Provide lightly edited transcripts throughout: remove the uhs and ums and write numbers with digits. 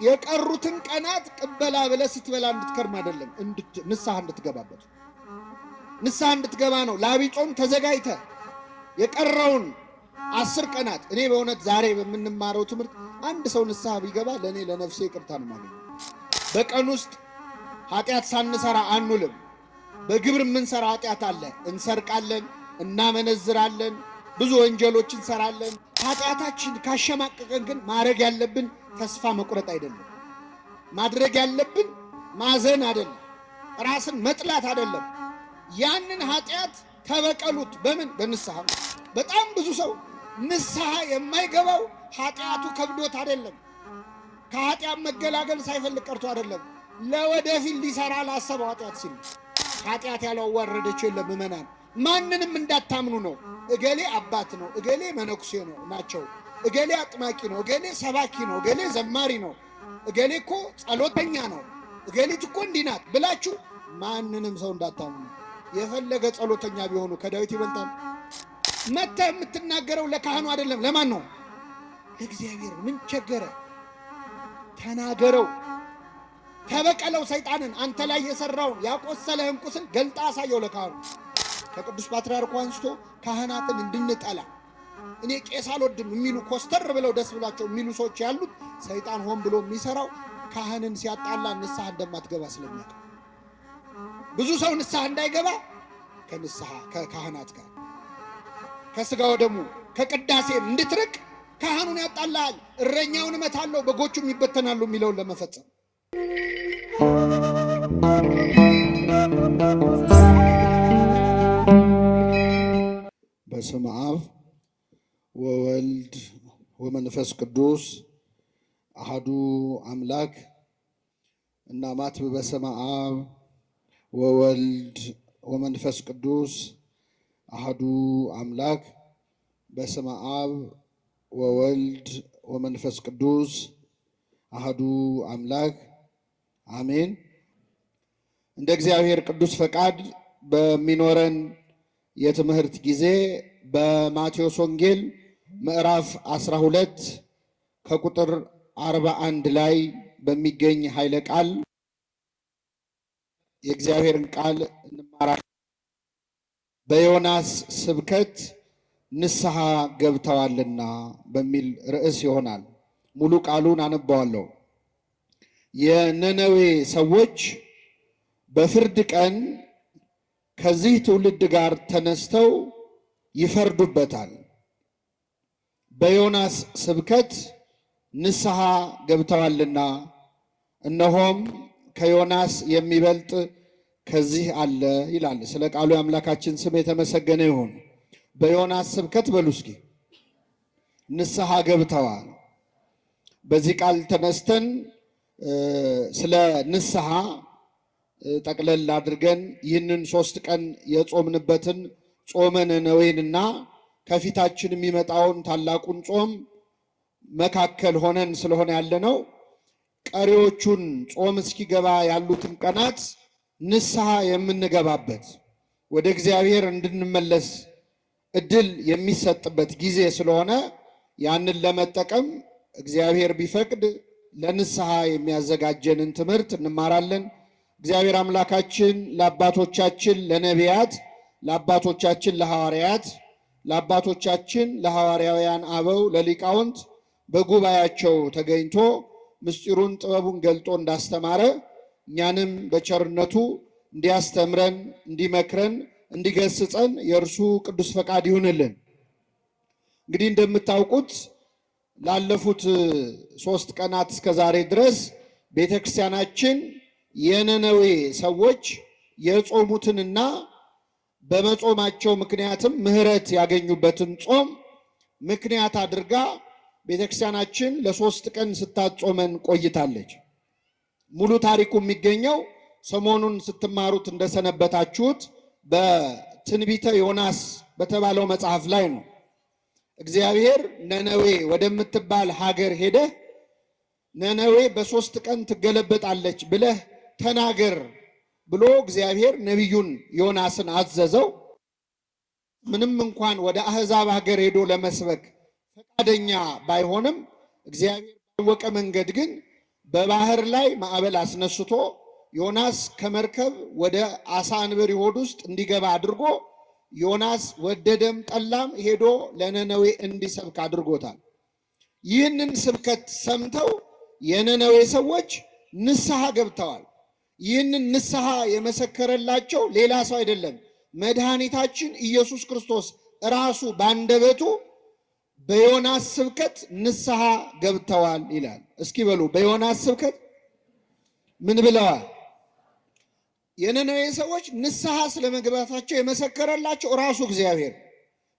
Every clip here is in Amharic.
የቀሩትን ቀናት ቅበላ ብለህ ስትበላ እንድትከርም አይደለም፣ ንስሐ እንድትገባበት ንስሐ እንድትገባ ነው። ለዐቢይ ጾም ተዘጋጅተህ የቀረውን 10 ቀናት እኔ በእውነት ዛሬ በምንማረው ትምህርት አንድ ሰው ንስሐ ቢገባ ለእኔ ለነፍሴ ይቅርታ ነው ማገኘው። በቀን ውስጥ ኃጢአት ሳንሰራ አንውልም። በግብር የምንሰራ ኃጢአት አለ። እንሰርቃለን፣ እናመነዝራለን፣ ብዙ ወንጀሎች እንሰራለን። ኃጢአታችን ካሸማቀቀን ግን ማድረግ ያለብን ተስፋ መቁረጥ አይደለም። ማድረግ ያለብን ማዘን አይደለም፣ ራስን መጥላት አይደለም። ያንን ኃጢአት ተበቀሉት። በምን? በንስሐ። በጣም ብዙ ሰው ንስሐ የማይገባው ኃጢአቱ ከብዶት አይደለም፣ ከኃጢአት መገላገል ሳይፈልግ ቀርቶ አይደለም፣ ለወደፊት ሊሰራ ላሰበው ኃጢአት ሲል። ኃጢአት ያላዋረደችው የለም። ምእመናን ማንንም እንዳታምኑ ነው። እገሌ አባት ነው፣ እገሌ መነኩሴ ነው ናቸው፣ እገሌ አጥማቂ ነው፣ እገሌ ሰባኪ ነው፣ እገሌ ዘማሪ ነው፣ እገሌ እኮ ጸሎተኛ ነው፣ እገሊት እኮ እንዲህ ናት ብላችሁ ማንንም ሰው እንዳታምኑ። የፈለገ ጸሎተኛ ቢሆኑ ከዳዊት ይበልጣል። መተህ የምትናገረው ለካህኑ አይደለም። ለማን ነው? ለእግዚአብሔር። ምን ቸገረ? ተናገረው፣ ተበቀለው ሰይጣንን። አንተ ላይ የሰራውን ያቆሰለህን ቁስል ገልጣ አሳየው ለካህኑ። ከቅዱስ ፓትርያርኩ አንስቶ ካህናትን እንድንጠላ እኔ ቄስ አልወድም የሚሉ ኮስተር ብለው ደስ ብሏቸው የሚሉ ሰዎች ያሉት ሰይጣን ሆን ብሎ የሚሰራው ካህንን ሲያጣላ ንስሐ እንደማትገባ ስለሚያውቅ ብዙ ሰው ንስሐ እንዳይገባ ከካህናት ጋር ከስጋው ደሙ ከቅዳሴ እንድትርቅ ካህኑን ያጣላል። እረኛውን እመታለሁ በጎቹም ይበተናሉ የሚለውን ለመፈጸም በስመ አብ ወወልድ ወመንፈስ ቅዱስ አሐዱ አምላክ እናማትብ በስመ አብ ወወልድ ወመንፈስ ቅዱስ አሐዱ አምላክ በስመ አብ ወወልድ ወመንፈስ ቅዱስ አሐዱ አምላክ አሜን። እንደ እግዚአብሔር ቅዱስ ፈቃድ በሚኖረን የትምህርት ጊዜ በማቴዎስ ወንጌል ምዕራፍ 12 ከቁጥር 41 ላይ በሚገኝ ኃይለ ቃል የእግዚአብሔርን ቃል እንማራለን። በዮናስ ስብከት ንስሐ ገብተዋልና በሚል ርዕስ ይሆናል። ሙሉ ቃሉን አነባዋለሁ። የነነዌ ሰዎች በፍርድ ቀን ከዚህ ትውልድ ጋር ተነስተው ይፈርዱበታል። በዮናስ ስብከት ንስሐ ገብተዋልና እነሆም ከዮናስ የሚበልጥ ከዚህ አለ ይላል። ስለ ቃሉ የአምላካችን ስም የተመሰገነ ይሁን። በዮናስ ስብከት በሉ እስኪ ንስሐ ገብተዋል። በዚህ ቃል ተነስተን ስለ ንስሐ ጠቅለል አድርገን ይህንን 3 ቀን የጾምንበትን ጾመ ነነዌንና ከፊታችን የሚመጣውን ታላቁን ጾም መካከል ሆነን ስለሆነ ያለነው ቀሪዎቹን ጾም እስኪገባ ያሉትን ቀናት ንስሐ የምንገባበት ወደ እግዚአብሔር እንድንመለስ እድል የሚሰጥበት ጊዜ ስለሆነ ያንን ለመጠቀም እግዚአብሔር ቢፈቅድ ለንስሐ የሚያዘጋጀንን ትምህርት እንማራለን። እግዚአብሔር አምላካችን ለአባቶቻችን ለነቢያት፣ ለአባቶቻችን ለሐዋርያት፣ ለአባቶቻችን ለሐዋርያውያን አበው ለሊቃውንት በጉባኤያቸው ተገኝቶ ምስጢሩን ጥበቡን ገልጦ እንዳስተማረ እኛንም በቸርነቱ እንዲያስተምረን፣ እንዲመክረን፣ እንዲገስጸን የእርሱ ቅዱስ ፈቃድ ይሁንልን። እንግዲህ እንደምታውቁት ላለፉት 3 ቀናት እስከ ዛሬ ድረስ ቤተክርስቲያናችን የነነዌ ሰዎች የጾሙትንና በመጾማቸው ምክንያትም ምሕረት ያገኙበትን ጾም ምክንያት አድርጋ ቤተክርስቲያናችን ለ3 ቀን ስታጾመን ቆይታለች። ሙሉ ታሪኩ የሚገኘው ሰሞኑን ስትማሩት እንደሰነበታችሁት በትንቢተ ዮናስ በተባለው መጽሐፍ ላይ ነው። እግዚአብሔር ነነዌ ወደምትባል ሀገር ሄደህ ነነዌ በ3 ቀን ትገለበጣለች ብለህ ተናገር ብሎ እግዚአብሔር ነቢዩን ዮናስን አዘዘው። ምንም እንኳን ወደ አሕዛብ ሀገር ሄዶ ለመስበክ ፈቃደኛ ባይሆንም እግዚአብሔር ባወቀ መንገድ ግን በባህር ላይ ማዕበል አስነስቶ ዮናስ ከመርከብ ወደ አሳ አንበሪ ሆድ ውስጥ እንዲገባ አድርጎ ዮናስ ወደደም ጠላም ሄዶ ለነነዌ እንዲሰብክ አድርጎታል። ይህንን ስብከት ሰምተው የነነዌ ሰዎች ንስሐ ገብተዋል። ይህንን ንስሐ የመሰከረላቸው ሌላ ሰው አይደለም፣ መድኃኒታችን ኢየሱስ ክርስቶስ ራሱ ባንደበቱ በዮናስ ስብከት ንስሐ ገብተዋል ይላል። እስኪ በሉ በዮናስ ስብከት ምን ብለዋል? የነነዌ ሰዎች ንስሐ ስለመግባታቸው የመሰከረላቸው ራሱ እግዚአብሔር፣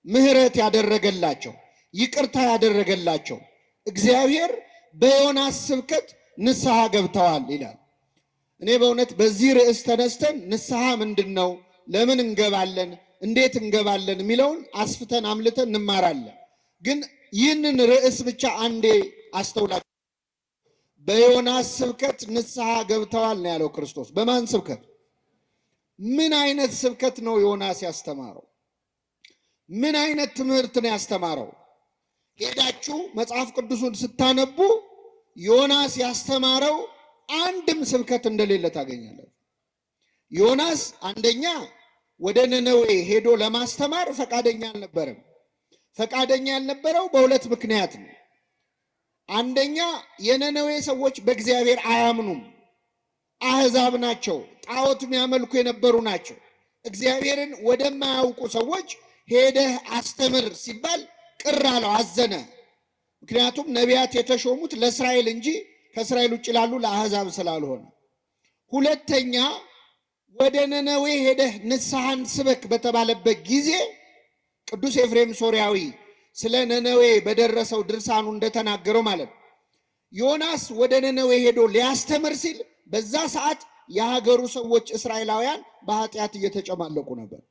ምሕረት ያደረገላቸው፣ ይቅርታ ያደረገላቸው እግዚአብሔር በዮናስ ስብከት ንስሐ ገብተዋል ይላል። እኔ በእውነት በዚህ ርዕስ ተነስተን ንስሐ ምንድን ነው፣ ለምን እንገባለን፣ እንዴት እንገባለን የሚለውን አስፍተን አምልተን እንማራለን። ግን ይህንን ርዕስ ብቻ አንዴ አስተውላችሁ። በዮናስ ስብከት ንስሐ ገብተዋል ነው ያለው ክርስቶስ። በማን ስብከት? ምን አይነት ስብከት ነው ዮናስ ያስተማረው? ምን አይነት ትምህርት ነው ያስተማረው? ሄዳችሁ መጽሐፍ ቅዱሱን ስታነቡ ዮናስ ያስተማረው አንድም ስብከት እንደሌለ ታገኛላችሁ። ዮናስ አንደኛ ወደ ነነዌ ሄዶ ለማስተማር ፈቃደኛ አልነበረም። ፈቃደኛ ያልነበረው በሁለት ምክንያት ነው። አንደኛ የነነዌ ሰዎች በእግዚአብሔር አያምኑም፣ አሕዛብ ናቸው፣ ጣዖት የሚያመልኩ የነበሩ ናቸው። እግዚአብሔርን ወደማያውቁ ሰዎች ሄደህ አስተምር ሲባል ቅር አለው፣ አዘነ። ምክንያቱም ነቢያት የተሾሙት ለእስራኤል እንጂ ከእስራኤል ውጭ ላሉ ለአሕዛብ ስላልሆነ። ሁለተኛ ወደ ነነዌ ሄደህ ንስሐን ስበክ በተባለበት ጊዜ ቅዱስ ኤፍሬም ሶርያዊ ስለ ነነዌ በደረሰው ድርሳኑ እንደተናገረው ማለት ነው፣ ዮናስ ወደ ነነዌ ሄዶ ሊያስተምር ሲል በዛ ሰዓት የሀገሩ ሰዎች እስራኤላውያን በኃጢአት እየተጨማለቁ ነበር።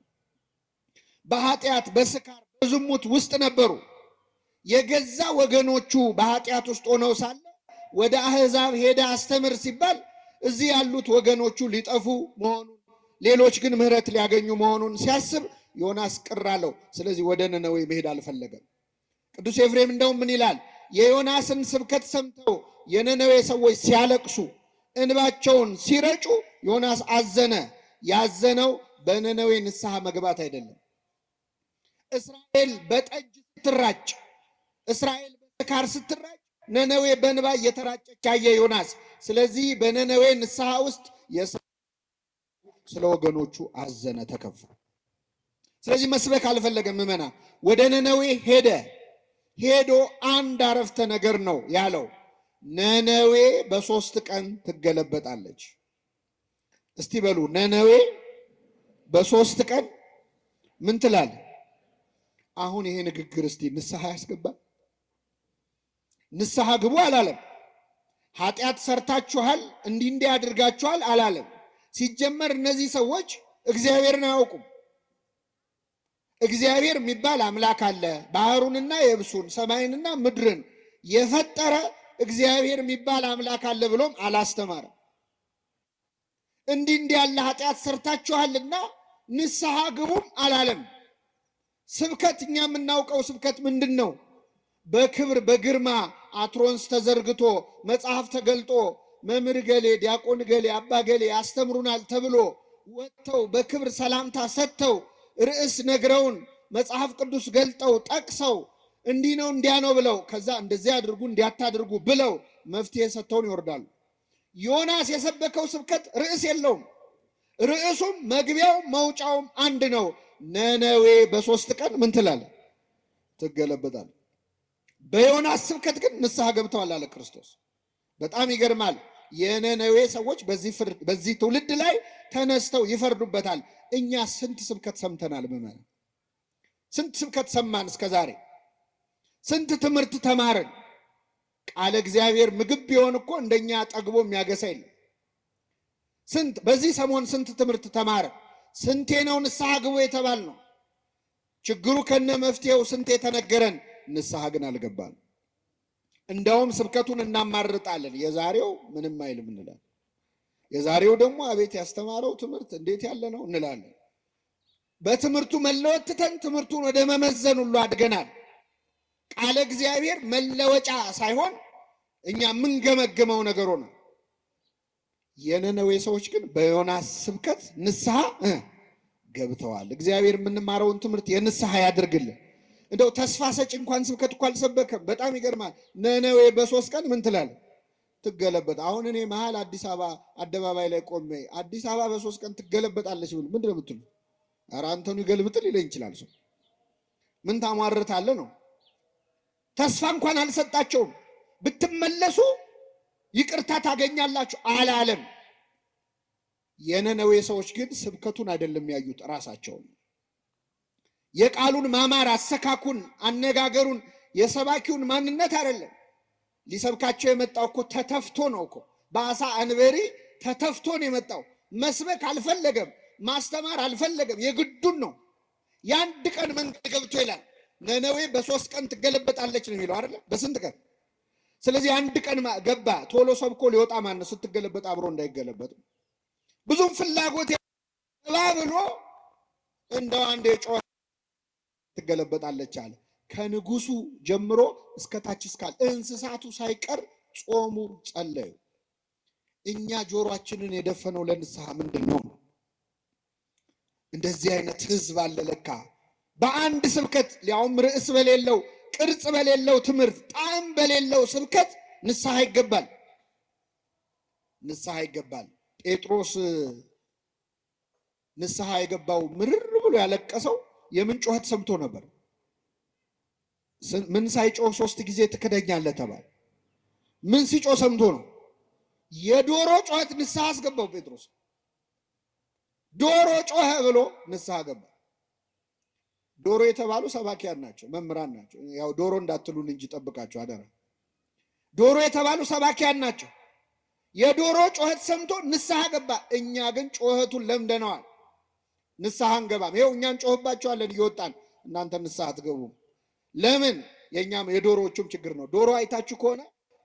በኃጢአት በስካር በዝሙት ውስጥ ነበሩ። የገዛ ወገኖቹ በኃጢአት ውስጥ ሆነው ሳለ ወደ አሕዛብ ሄደ አስተምር ሲባል እዚህ ያሉት ወገኖቹ ሊጠፉ መሆኑን፣ ሌሎች ግን ምሕረት ሊያገኙ መሆኑን ሲያስብ ዮናስ ቅር አለው። ስለዚህ ወደ ነነዌ መሄድ አልፈለገም። ቅዱስ ኤፍሬም እንደውም ምን ይላል? የዮናስን ስብከት ሰምተው የነነዌ ሰዎች ሲያለቅሱ እንባቸውን ሲረጩ ዮናስ አዘነ። ያዘነው በነነዌ ንስሐ መግባት አይደለም። እስራኤል በጠጅ ስትራጭ፣ እስራኤል በስካር ስትራጭ፣ ነነዌ በእንባ እየተራጨች ያየ ዮናስ። ስለዚህ በነነዌ ንስሐ ውስጥ ስለ ወገኖቹ አዘነ፣ ተከፋ። ስለዚህ መስበክ አልፈለገም። ምዕመና ወደ ነነዌ ሄዶ አንድ አረፍተ ነገር ነው ያለው፣ ነነዌ በ3 ቀን ትገለበጣለች። እስቲ በሉ ነነዌ በ3 ቀን ምን ትላል? አሁን ይሄ ንግግር እስቲ ንስሐ ያስገባል? ንስሐ ግቡ አላለም። ኃጢአት ሰርታችኋል እንዲህ አድርጋችኋል አላለም። ሲጀመር እነዚህ ሰዎች እግዚአብሔርን አያውቁም። እግዚአብሔር የሚባል አምላክ አለ። ባህሩንና የብሱን ሰማይንና ምድርን የፈጠረ እግዚአብሔር የሚባል አምላክ አለ ብሎም አላስተማረም። እንዲህ ያለ ኃጢአት ሰርታችኋልና ንስሐ ግቡም አላለም። ስብከት እኛ የምናውቀው ስብከት ምንድን ነው? በክብር በግርማ አትሮንስ ተዘርግቶ መጽሐፍ ተገልጦ መምህር ገሌ ዲያቆን ገሌ አባ ገሌ ያስተምሩናል ተብሎ ወጥተው በክብር ሰላምታ ሰጥተው ርዕስ ነግረውን መጽሐፍ ቅዱስ ገልጠው ጠቅሰው እንዲህ ነው እንዲያ ነው ብለው ከዛ እንደዚህ አድርጉ እንዲያታድርጉ ብለው መፍትሄ ሰጥተውን ይወርዳሉ። ዮናስ የሰበከው ስብከት ርዕስ የለውም። ርዕሱም መግቢያው መውጫውም አንድ ነው። ነነዌ በ3 ቀን ምን ትላለህ? ትገለበጣል። በዮናስ ስብከት ግን ንስሐ ገብተዋል አለ ክርስቶስ። በጣም ይገርማል። የነነዌ ሰዎች በዚህ ትውልድ ላይ ተነስተው ይፈርዱበታል። እኛ ስንት ስብከት ሰምተናል? ምዕመናን ስንት ስብከት ሰማን እስከ ዛሬ? ስንት ትምህርት ተማርን? ቃለ እግዚአብሔር ምግብ ቢሆን እኮ እንደኛ ጠግቦ የሚያገሳ የለም። ስንት በዚህ ሰሞን ስንት ትምህርት ተማረ? ስንቴ ነው ንስሐ ግቡ የተባል ነው? ችግሩ ከነ መፍትሄው ስንቴ ተነገረን፣ ንስሐ ግን አልገባን። እንደውም ስብከቱን እናማርጣለን። የዛሬው ምንም አይልም እንላለን። የዛሬው ደግሞ አቤት ያስተማረው ትምህርት እንዴት ያለ ነው እንላለን። በትምህርቱ መለወጥ ትተን ትምህርቱን ወደ መመዘን ሁሉ አድገናል። ቃለ እግዚአብሔር መለወጫ ሳይሆን እኛ ምን ገመገመው ነገር ሆነ። የነነዌ ሰዎች ግን በዮናስ ስብከት ንስሐ ገብተዋል። እግዚአብሔር የምንማረውን ትምህርት የንስሐ ያድርግልን። እንደው ተስፋ ሰጪ እንኳን ስብከት እኮ አልሰበከም። በጣም ይገርማል። ነነዌ በ3 ቀን ምን ትላለህ? ትገለበጥ። አሁን እኔ መሀል አዲስ አበባ አደባባይ ላይ ቆሜ አዲስ አበባ በ3 ቀን ትገለበጣለች ብል ምንድን ነው የምትሉ? ኧረ አንተኑ ይገልብጥል ይለኝ ይችላል ሰው። ምን ታሟርታለህ ነው። ተስፋ እንኳን አልሰጣቸውም። ብትመለሱ ይቅርታ ታገኛላችሁ አላለም። የነነዌ ሰዎች ግን ስብከቱን አይደለም ያዩት፣ ራሳቸውን የቃሉን ማማር፣ አሰካኩን፣ አነጋገሩን፣ የሰባኪውን ማንነት አይደለም። ሊሰብካቸው የመጣው እኮ ተተፍቶ ነው እኮ በአሳ አንበሪ ተተፍቶ ነው የመጣው። መስበክ አልፈለገም፣ ማስተማር አልፈለገም፣ የግዱን ነው። የአንድ ቀን መንገድ ገብቶ ይላል። ነነዌ በ3 ቀን ትገለበጣለች ነው የሚለው አይደለ? በስንት ቀን? ስለዚህ አንድ ቀን ገባ። ቶሎ ሰብኮ ሊወጣ ማነው? ስትገለበጥ አብሮ እንዳይገለበጥ ብዙም ፍላጎት ብሎ እንደው አንድ የጮኸ ትገለበጣለች አለ። ከንጉሱ ጀምሮ እስከ ታች እስካል እንስሳቱ ሳይቀር ጾሙ፣ ጸለዩ። እኛ ጆሮአችንን የደፈነው ለንስሐ ምንድን ነው? እንደዚህ አይነት ህዝብ አለ ለካ። በአንድ ስብከት ሊያውም ርዕስ በሌለው ቅርጽ በሌለው ትምህርት ጣዕም በሌለው ስብከት ንስሐ ይገባል፣ ንስሐ ይገባል። ጴጥሮስ ንስሐ የገባው ምርር ብሎ ያለቀሰው የምን ጩኸት ሰምቶ ነበር? ምን ሳይጮህ 3 ጊዜ ትክደኛለህ ተባለ። ምን ሲጮህ ሰምቶ ነው? የዶሮ ጩኸት ንስሐ አስገባው ጴጥሮስ። ዶሮ ጮኸ ብሎ ንስሐ ገባ። ዶሮ የተባሉ ሰባኪያን ናቸው፣ መምህራን ናቸው። ያው ዶሮ እንዳትሉን እንጂ ጠብቃቸው አደራ። ዶሮ የተባሉ ሰባኪያን ናቸው። የዶሮ ጩኸት ሰምቶ ንስሐ ገባ። እኛ ግን ጩኸቱን ለምደነዋል፣ ንስሐ አንገባም። ይኸው እኛን ጮህባቸዋለን እየወጣን፣ እናንተ ንስሐ አትገቡም። ለምን? የኛም የዶሮዎቹም ችግር ነው። ዶሮ አይታችሁ ከሆነ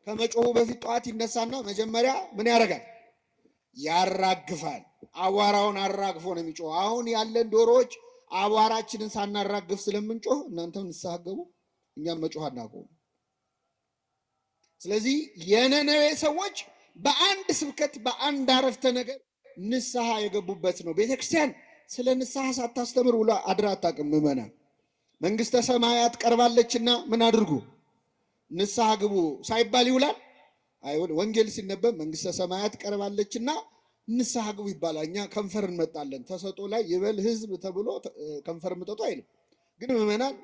ከመጮሁ በፊት ጠዋት ይነሳና መጀመሪያ ምን ያደርጋል? ያራግፋል። አቧራውን አራግፎ ነው የሚጮህ። አሁን ያለን ዶሮዎች አቧራችንን ሳናራግፍ ስለምንጮህ እናንተም ንስሐ ገቡ፣ እኛም መጮህ አናቆም። ስለዚህ የነነዌ ሰዎች በአንድ ስብከት በአንድ አረፍተ ነገር ንስሐ የገቡበት ነው። ቤተክርስቲያን ስለ ንስሐ ሳታስተምር ውላ አድራ አታውቅም። ምዕመናን መንግስተ ሰማያት ቀርባለችና ምን አድርጉ? ንስሐ ግቡ ሳይባል ይውላል? አይሁን። ወንጌል ሲነበብ መንግስተ ሰማያት ቀርባለችና ንስሐ ግቡ ይባላል። እኛ ከንፈር እንመጣለን። ተሰጦ ላይ ይበል ህዝብ ተብሎ ከንፈር ምጠጡ አይልም። ግን ምዕመናን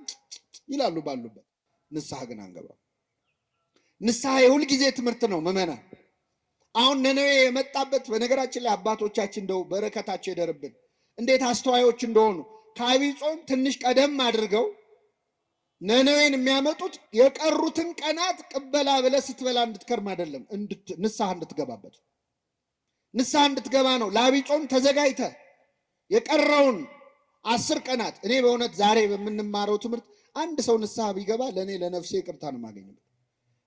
ይላሉ ባሉበት፣ ንስሐ ግን አንገባም። ንስሐ የሁል ጊዜ ትምህርት ነው ምዕመናን። አሁን ነነዌ የመጣበት በነገራችን ላይ አባቶቻችን እንደው በረከታቸው ይደርብን፣ እንዴት አስተዋዮች እንደሆኑ ከዐቢይ ጾም ትንሽ ቀደም አድርገው ነነዌን የሚያመጡት የቀሩትን ቀናት ቅበላ ብለህ ስትበላ እንድትከርም አይደለም፣ ንስሐ እንድትገባበት፣ ንስሐ እንድትገባ ነው። ለዐቢይ ጾም ተዘጋጅተህ የቀረውን 10 ቀናት እኔ በእውነት ዛሬ በምንማረው ትምህርት አንድ ሰው ንስሐ ቢገባ ለእኔ ለነፍሴ ይቅርታ ነው የማገኘው።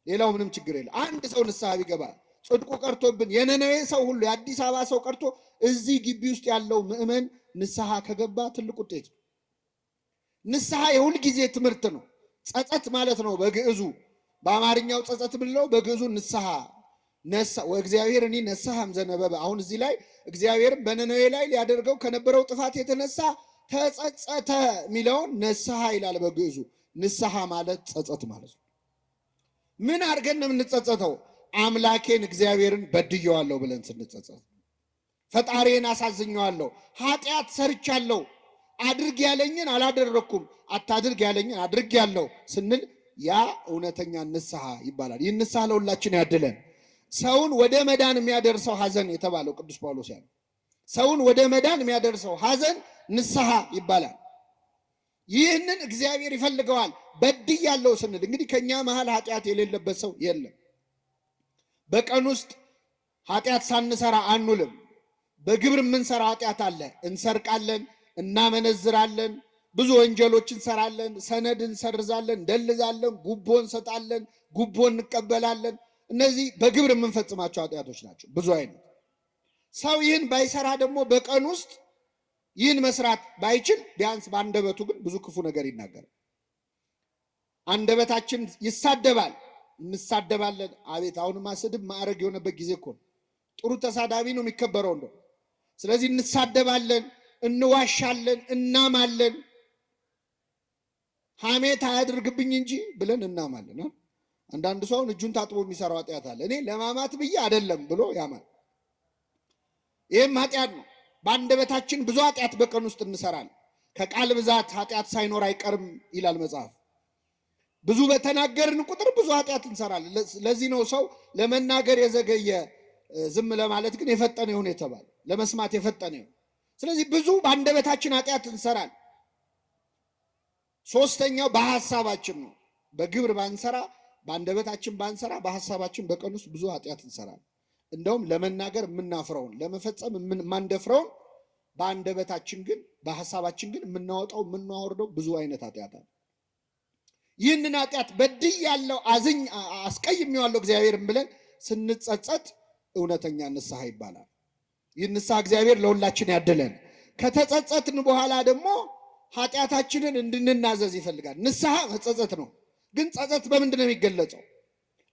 ሌላው ምንም ችግር የለም። አንድ ሰው ንስሐ ቢገባ ጽድቁ ቀርቶብን የነነዌ ሰው ሁሉ የአዲስ አበባ ሰው ቀርቶ እዚህ ግቢ ውስጥ ያለው ምእመን ንስሐ ከገባ ትልቅ ውጤት ነው። ንስሐ የሁል ጊዜ ትምህርት ነው። ጸጸት ማለት ነው በግዕዙ። በአማርኛው ጸጸት ብለው በግዕዙ ንስሐ ነሳ ወእግዚአብሔር እኒ ነሳህም ዘነበበ። አሁን እዚህ ላይ እግዚአብሔር በነነዌ ላይ ሊያደርገው ከነበረው ጥፋት የተነሳ ተጸጸተ የሚለውን ነስሐ ይላል በግዕዙ። ንስሐ ማለት ጸጸት ማለት ነው። ምን አድርገን ነው የምንጸጸተው? አምላኬን እግዚአብሔርን በድየዋለሁ ብለን ስንጸጸት፣ ፈጣሪን አሳዝኘዋለሁ፣ ኃጢአት ሰርቻለሁ፣ አድርግ ያለኝን አላደረኩም፣ አታድርግ ያለኝን አድርጌያለሁ ስንል ያ እውነተኛ ንስሐ ይባላል። ይህ ንስሐ ለሁላችን ያድለን። ሰውን ወደ መዳን የሚያደርሰው ሐዘን የተባለው ቅዱስ ጳውሎስ ያለው ሰውን ወደ መዳን የሚያደርሰው ሐዘን ንስሐ ይባላል። ይህንን እግዚአብሔር ይፈልገዋል። በድያለሁ ስንል እንግዲህ ከኛ መሃል ኃጢአት የሌለበት ሰው የለም። በቀን ውስጥ ኃጢአት ሳንሰራ አንውልም። በግብር የምንሰራ ኃጢአት አለ። እንሰርቃለን፣ እናመነዝራለን፣ ብዙ ወንጀሎች እንሰራለን፣ ሰነድ እንሰርዛለን፣ እንደልዛለን፣ ጉቦ እንሰጣለን፣ ጉቦ እንቀበላለን። እነዚህ በግብር የምንፈጽማቸው ኃጢአቶች ናቸው። ብዙ አይነት ሰው ይህን ባይሰራ ደግሞ በቀን ውስጥ ይህን መስራት ባይችል ቢያንስ በአንደበቱ ግን ብዙ ክፉ ነገር ይናገራል። አንደበታችን ይሳደባል፣ እንሳደባለን። አቤት አሁንማ ስድብ ማዕረግ የሆነበት ጊዜ እኮ ነው። ጥሩ ተሳዳቢ ነው የሚከበረው እንደው። ስለዚህ እንሳደባለን፣ እንዋሻለን፣ እናማለን። ሐሜት አያድርግብኝ እንጂ ብለን እናማለን። አንዳንድ ሰውን እጁን ታጥቦ የሚሰራው ኃጢአት አለ። እኔ ለማማት ብዬ አይደለም ብሎ ያማል። ይህም ኃጢአት ነው። በአንደበታችን ብዙ ኃጢአት በቀን ውስጥ እንሰራለን። ከቃል ብዛት ኃጢአት ሳይኖር አይቀርም ይላል መጽሐፍ። ብዙ በተናገርን ቁጥር ብዙ ኃጢአት እንሰራለን። ለዚህ ነው ሰው ለመናገር የዘገየ ዝም ለማለት ግን የፈጠነ ይሁን የተባለ፣ ለመስማት የፈጠነ ይሁን። ስለዚህ ብዙ በአንደበታችን ኃጢአት እንሰራለን። ሶስተኛው በሐሳባችን ነው። በግብር ባንሰራ፣ በአንደበታችን ባንሰራ፣ በሐሳባችን በቀን ውስጥ ብዙ ኃጢአት እንሰራለን። እንደውም ለመናገር የምናፍረውን፣ ለመፈጸም የማንደፍረውን በአንደበታችን ግን በሐሳባችን ግን የምናወጣው የምናወርደው ብዙ አይነት ኃጢአት አለ። ይህንን ኃጢአት በድያለሁ፣ አስቀይሜዋለሁ እግዚአብሔርን ብለን ስንጸጸት እውነተኛ ንስሐ ይባላል። ይህ ንስሐ እግዚአብሔር ለሁላችን ያድለን። ከተጸጸትን በኋላ ደግሞ ኃጢአታችንን እንድንናዘዝ ይፈልጋል። ንስሐ መጸጸት ነው። ግን ጸጸት በምንድን ነው የሚገለጸው?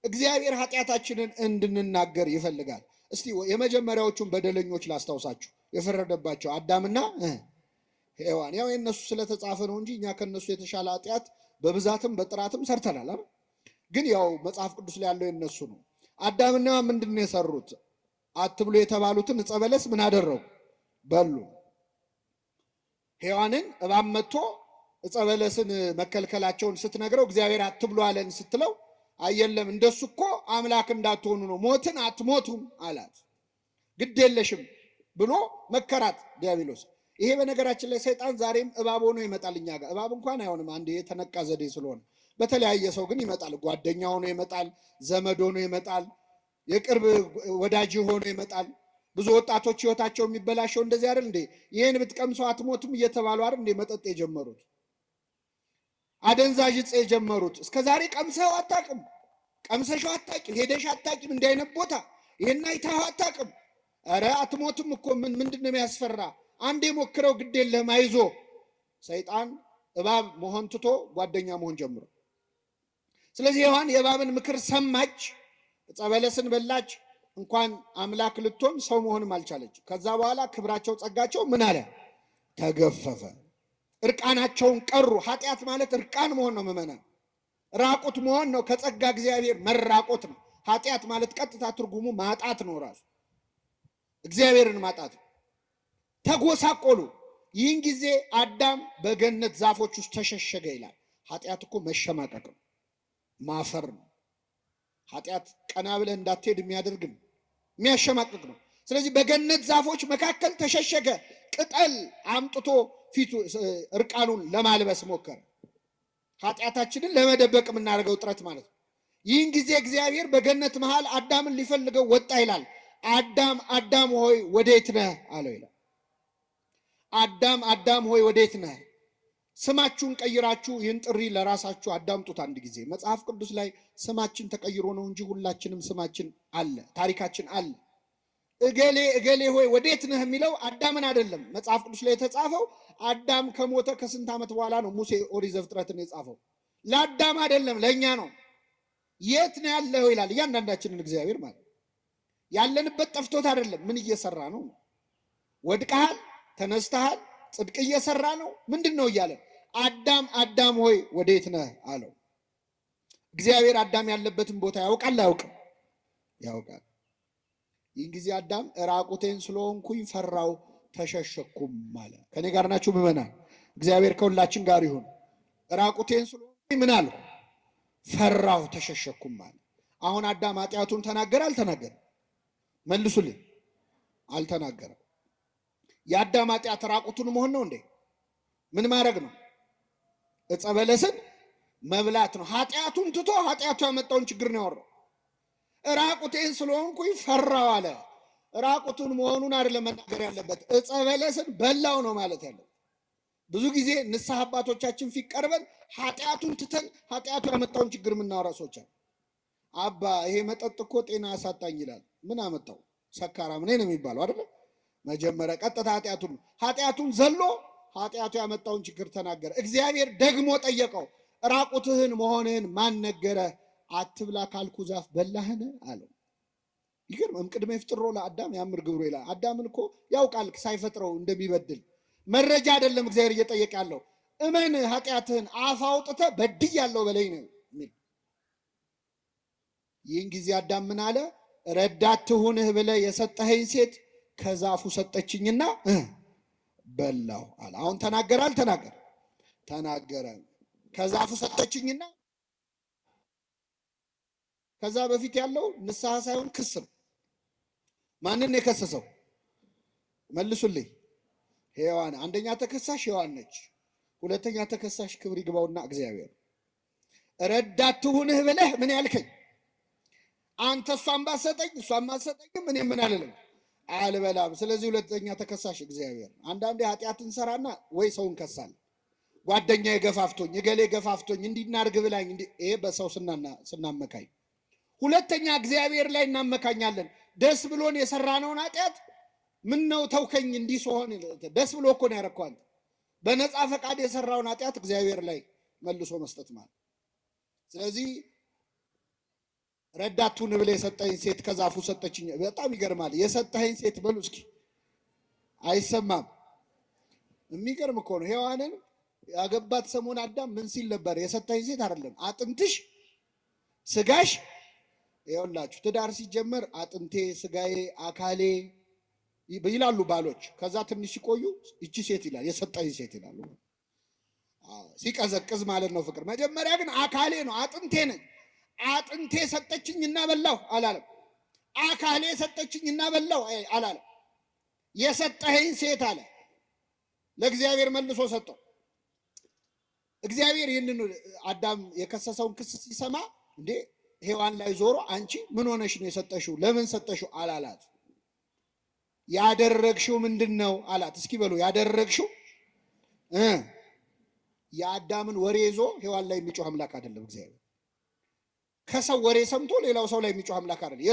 እግዚአብሔር ኃጢአታችንን እንድንናገር ይፈልጋል። እስቲ የመጀመሪያዎቹን በደለኞች ላስታውሳችሁ። የፈረደባቸው አዳምና ሔዋን። ያው የነሱ ስለተጻፈ ነው እንጂ እኛ ከነሱ የተሻለ ኃጢአት በብዛትም በጥራትም ሰርተናል። ግን ያው መጽሐፍ ቅዱስ ላይ ያለው የነሱ ነው። አዳምና ምንድን ነው የሰሩት? አትብሉ የተባሉትን ዕፀ በለስ ምን አደረጉ? በሉ። ሔዋንን እባብ መጥቶ ዕፀ በለስን መከልከላቸውን ስትነግረው እግዚአብሔር አትብሉ አለን ስትለው አየለም እንደሱ እኮ አምላክ እንዳትሆኑ ነው፣ ሞትን አትሞቱም አላት። ግድ የለሽም ብሎ መከራት ዲያብሎስ። ይሄ በነገራችን ላይ ሰይጣን ዛሬም እባብ ሆኖ ይመጣል እኛ ጋር። እባብ እንኳን አይሆንም፣ አንድ የተነቃ ዘዴ ስለሆነ። በተለያየ ሰው ግን ይመጣል። ጓደኛ ሆኖ ይመጣል፣ ዘመድ ሆኖ ይመጣል፣ የቅርብ ወዳጅ ሆኖ ይመጣል። ብዙ ወጣቶች ህይወታቸው የሚበላሸው እንደዚህ አይደል እንዴ? ይሄን ብትቀምሰው አትሞቱም እየተባሉ አይደል እንዴ መጠጥ የጀመሩት? አደንዛዥ ዕፅ የጀመሩት። እስከዛሬ ቀምሰው አታውቅም፣ ቀምሰሽው አታውቂም፣ ሄደሽ አታውቂም፣ እንዲህ አይነት ቦታ ይሄን አይተኸው አታውቅም። ኧረ አትሞቱም እኮ ምንድን ነው የሚያስፈራ? አንዴ ሞክረው ግድ የለህም አይዞ። ሰይጣን እባብ መሆን ትቶ ጓደኛ መሆን ጀምሮ። ስለዚህ ሔዋን የእባብን ምክር ሰማች፣ ዕፀ በለስን በላች። እንኳን አምላክ ልትሆን ሰው መሆንም አልቻለች። ከዛ በኋላ ክብራቸው ጸጋቸው ምን አለ? ተገፈፈ። እርቃናቸውን ቀሩ። ኃጢአት ማለት እርቃን መሆን ነው። ምዕመናን ራቁት መሆን ነው። ከጸጋ እግዚአብሔር መራቆት ነው። ኃጢአት ማለት ቀጥታ ትርጉሙ ማጣት ነው። ራሱ እግዚአብሔርን ማጣት ነው። ተጎሳቆሉ። ይህን ጊዜ አዳም በገነት ዛፎች ውስጥ ተሸሸገ ይላል። ኃጢአት እኮ መሸማቀቅ ነው፣ ማፈር ነው። ኃጢአት ቀና ብለህ እንዳትሄድ የሚያደርግ ነው፣ የሚያሸማቅቅ ነው። ስለዚህ በገነት ዛፎች መካከል ተሸሸገ። ቅጠል አምጥቶ ፊቱ እርቃኑን ለማልበስ ሞከረ። ኃጢአታችንን ለመደበቅ የምናደርገው ጥረት ማለት ነው። ይህን ጊዜ እግዚአብሔር በገነት መሃል አዳምን ሊፈልገው ወጣ ይላል። አዳም አዳም ሆይ ወዴት ነህ አለው ይላል። አዳም አዳም ሆይ ወዴት ነህ? ስማችሁን ቀይራችሁ ይህን ጥሪ ለራሳችሁ አዳምጡት። አንድ ጊዜ መጽሐፍ ቅዱስ ላይ ስማችን ተቀይሮ ነው እንጂ ሁላችንም ስማችን አለ፣ ታሪካችን አለ። እገሌ እገሌ ሆይ ወዴት ነህ የሚለው አዳምን አይደለም። መጽሐፍ ቅዱስ ላይ የተጻፈው አዳም ከሞተ ከስንት ዓመት በኋላ ነው ሙሴ ኦሪት ዘፍጥረትን የጻፈው። ለአዳም አይደለም ለእኛ ነው። የት ነው ያለው ይላል እያንዳንዳችንን እግዚአብሔር ማለት ያለንበት ጠፍቶት አይደለም። ምን እየሰራ ነው? ወድቀሃል፣ ተነስተሃል፣ ጽድቅ እየሰራ ነው፣ ምንድን ነው እያለ አዳም አዳም ሆይ ወዴት ነህ አለው። እግዚአብሔር አዳም ያለበትን ቦታ ያውቃል አያውቅም? ያውቃል። ይህን ጊዜ አዳም ራቁቴን ስለሆንኩኝ ፈራው ተሸሸኩም አለ። ከኔ ጋር ናችሁ ምዕመናን? እግዚአብሔር ከሁላችን ጋር ይሁን። ራቁቴን ስለሆንኩኝ ምን አልኩ? ፈራው ተሸሸኩም አለ። አሁን አዳም ኃጢአቱን ተናገረ አልተናገረም? መልሱልኝ። አልተናገረም። የአዳም ኃጢአት ራቁቱን መሆን ነው እንዴ? ምን ማድረግ ነው? ዕፀ በለስን መብላት ነው። ኃጢአቱን ትቶ ኃጢአቱ ያመጣውን ችግር ነው ያወራው። ራቁቴን ስለሆንኩኝ ፈራው አለ። ራቁቱን መሆኑን አይደለም መናገር ያለበት፣ ዕፀ በለስን በላው ነው ማለት ያለበት። ብዙ ጊዜ ንስሐ አባቶቻችን ፊት ቀርበን ኃጢአቱን ትተን ኃጢአቱ ያመጣውን ችግር የምናወራ ሰዎች አሉ። አባ ይሄ መጠጥ እኮ ጤና አሳጣኝ ይላል። ምን አመጣው? ሰካራም ነኝ ነው የሚባለው አይደል? መጀመሪያ ቀጥታ ኃጢአቱን ዘሎ ኃጢአቱ ያመጣውን ችግር ተናገረ። እግዚአብሔር ደግሞ ጠየቀው፣ ራቁትህን መሆንህን ማን ነገረ? አትብላ ካልኩ ዛፍ በላህን አለው። ይገርም ቅድመ ይፍጥሮ ለአዳም ያምር ግብሩ ይላል። አዳምን እኮ ያውቃል ሳይፈጥረው እንደሚበድል። መረጃ አይደለም እግዚአብሔር እየጠየቀ ያለው እመን ኃጢአትህን አፍ አውጥተህ በድያለሁ በለኝ ነው የሚል። ይህን ጊዜ አዳም ምን አለ? ረዳት ትሁንህ ብለህ የሰጠኸኝ ሴት ከዛፉ ሰጠችኝና በላሁ አለ። አሁን ተናገረ አልተናገረ? ተናገረ። ከዛፉ ሰጠችኝና ከዛ በፊት ያለው ንስሐ ሳይሆን ክስ ነው። ማንን የከሰሰው? መልሱልኝ። ሔዋን አንደኛ ተከሳሽ ሔዋን ነች። ሁለተኛ ተከሳሽ ክብር ይግባውና እግዚአብሔር። ረዳት ትሁንህ ብለህ ምን ያልከኝ አንተ እሷን ባሰጠኝ እሷን ባሰጠኝም እኔ ምን አልልም አልበላም። ስለዚህ ሁለተኛ ተከሳሽ እግዚአብሔር። አንዳንዴ ኃጢአትን ሰራና ወይ ሰውን ከሳል። ጓደኛዬ ገፋፍቶኝ እገሌ ገፋፍቶኝ እንዲናርግ ብላኝ ይሄ በሰው ስናመካኝ። ሁለተኛ እግዚአብሔር ላይ እናመካኛለን። ደስ ብሎን የሰራነውን ኃጢአት ምን ነው ተውከኝ እንዲህ ሲሆን ደስ ብሎ እኮ ነው ያረከው። አንተ በነፃ ፈቃድ የሰራውን ኃጢአት እግዚአብሔር ላይ መልሶ መስጠት ማለት። ስለዚህ ረዳቱን ብለህ የሰጠኝ ሴት ከዛፉ ሰጠችኝ። በጣም ይገርማል። የሰጠኸኝ ሴት በሉ እስኪ አይሰማም። የሚገርም እኮ ነው። ሔዋንን ያገባት ሰሞን አዳም ምን ሲል ነበር? የሰጠኸኝ ሴት አይደለም አጥንትሽ ስጋሽ። ይኸውላችሁ ትዳር ሲጀመር አጥንቴ ስጋዬ አካሌ ይላሉ ባሎች። ከዛ ትንሽ ሲቆዩ እቺ ሴት ይላል፣ የሰጠኝ ሴት ይላሉ። ሲቀዘቅዝ ማለት ነው ፍቅር። መጀመሪያ ግን አካሌ ነው አጥንቴ ነኝ። አጥንቴ ሰጠችኝና በላሁ አላለም። አካሌ ሰጠችኝና በላሁ አላለም። የሰጠኸኝ ሴት አለ። ለእግዚአብሔር መልሶ ሰጠው። እግዚአብሔር ይህንን አዳም የከሰሰውን ክስ ሲሰማ እንዴ ሔዋን ላይ ዞሮ አንቺ ምን ሆነሽ ነው የሰጠሽው? ለምን ሰጠሽው አላላት። ያደረግሽው ምንድን ነው አላት። እስኪ በሉ ያደረግሽው የአዳምን ወሬ ይዞ ሔዋን ላይ የሚጮህ አምላክ አይደለም እግዚአብሔር። ከሰው ወሬ ሰምቶ ሌላው ሰው ላይ የሚጮህ አምላክ አይደለም።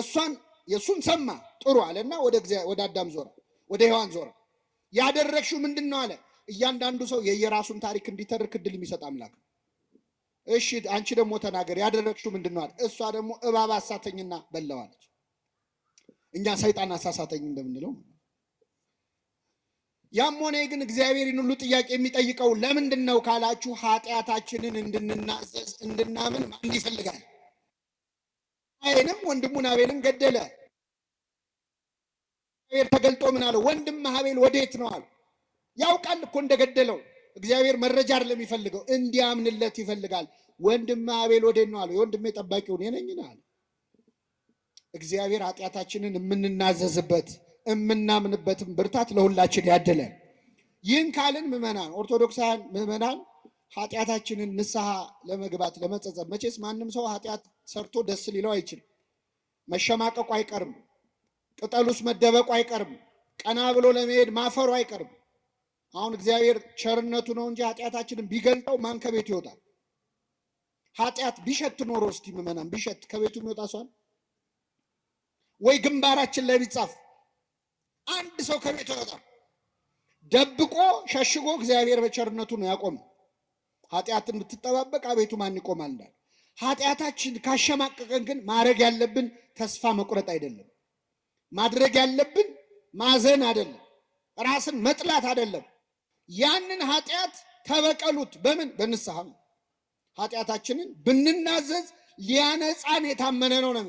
የሱን ሰማ ጥሩ አለና ወደ አዳም ዞረ፣ ወደ ሔዋን ዞረ። ያደረግሽው ምንድን ነው አለ። እያንዳንዱ ሰው የየራሱን ታሪክ እንዲተርክ እድል የሚሰጥ አምላክ። እሺ አንቺ ደግሞ ተናገር፣ ያደረግሽው ምንድን ነው አለ። እሷ ደግሞ እባብ አሳተኝና በላዋለች። እኛ ሰይጣን አሳሳተኝ እንደምንለው። ያም ሆነ ግን እግዚአብሔርን ሁሉ ጥያቄ የሚጠይቀው ለምንድን ነው ካላችሁ ኃጢአታችንን እንድንናዘዝ እንድናምን ማን ይፈልጋል? አይንም ወንድሙን አቤልን ገደለ። እግዚአብሔር ተገልጦ ምን አለው? ወንድም አቤል ወዴት ነው አለ። ያውቃል እኮ እንደገደለው። እግዚአብሔር መረጃ አይደለም የሚፈልገው እንዲያምንለት ይፈልጋል። ወንድም አቤል ወዴት ነው አለ። የወንድሜ ጠባቂው እኔ ነኝ አለ። እግዚአብሔር ኃጢአታችንን የምንናዘዝበት የምናምንበትም ብርታት ለሁላችን ያድለን። ይህን ካልን ምዕመናን ኦርቶዶክሳውያን ምዕመናን ኃጢአታችንን ንስሐ ለመግባት ለመጸጸት፣ መቼስ ማንም ሰው ኃጢአት ሰርቶ ደስ ሊለው አይችልም። መሸማቀቁ አይቀርም። ቅጠሉስ መደበቁ አይቀርም። ቀና ብሎ ለመሄድ ማፈሩ አይቀርም። አሁን እግዚአብሔር ቸርነቱ ነው እንጂ ኃጢአታችንን ቢገልጠው ማን ከቤቱ ይወጣል? ኃጢአት ቢሸት ኖሮ እስቲ ምዕመናን ቢሸት ከቤቱ የሚወጣ ሰው ወይ ግንባራችን ላይ ቢጻፍ አንድ ሰው ከቤቱ ይወጣል? ደብቆ ሸሽጎ እግዚአብሔር በቸርነቱ ነው ያቆመ። ኃጢአትን ብትጠባበቅ አቤቱ ማን ይቆማል እንዳለ። ኃጢአታችን ካሸማቀቀን ግን ማድረግ ያለብን ተስፋ መቁረጥ አይደለም። ማድረግ ያለብን ማዘን አይደለም። ራስን መጥላት አይደለም። ያንን ኃጢአት ተበቀሉት። በምን? በንስሐ። ኃጢአታችንን ብንናዘዝ ሊያነጻን የታመነ ነው ነው።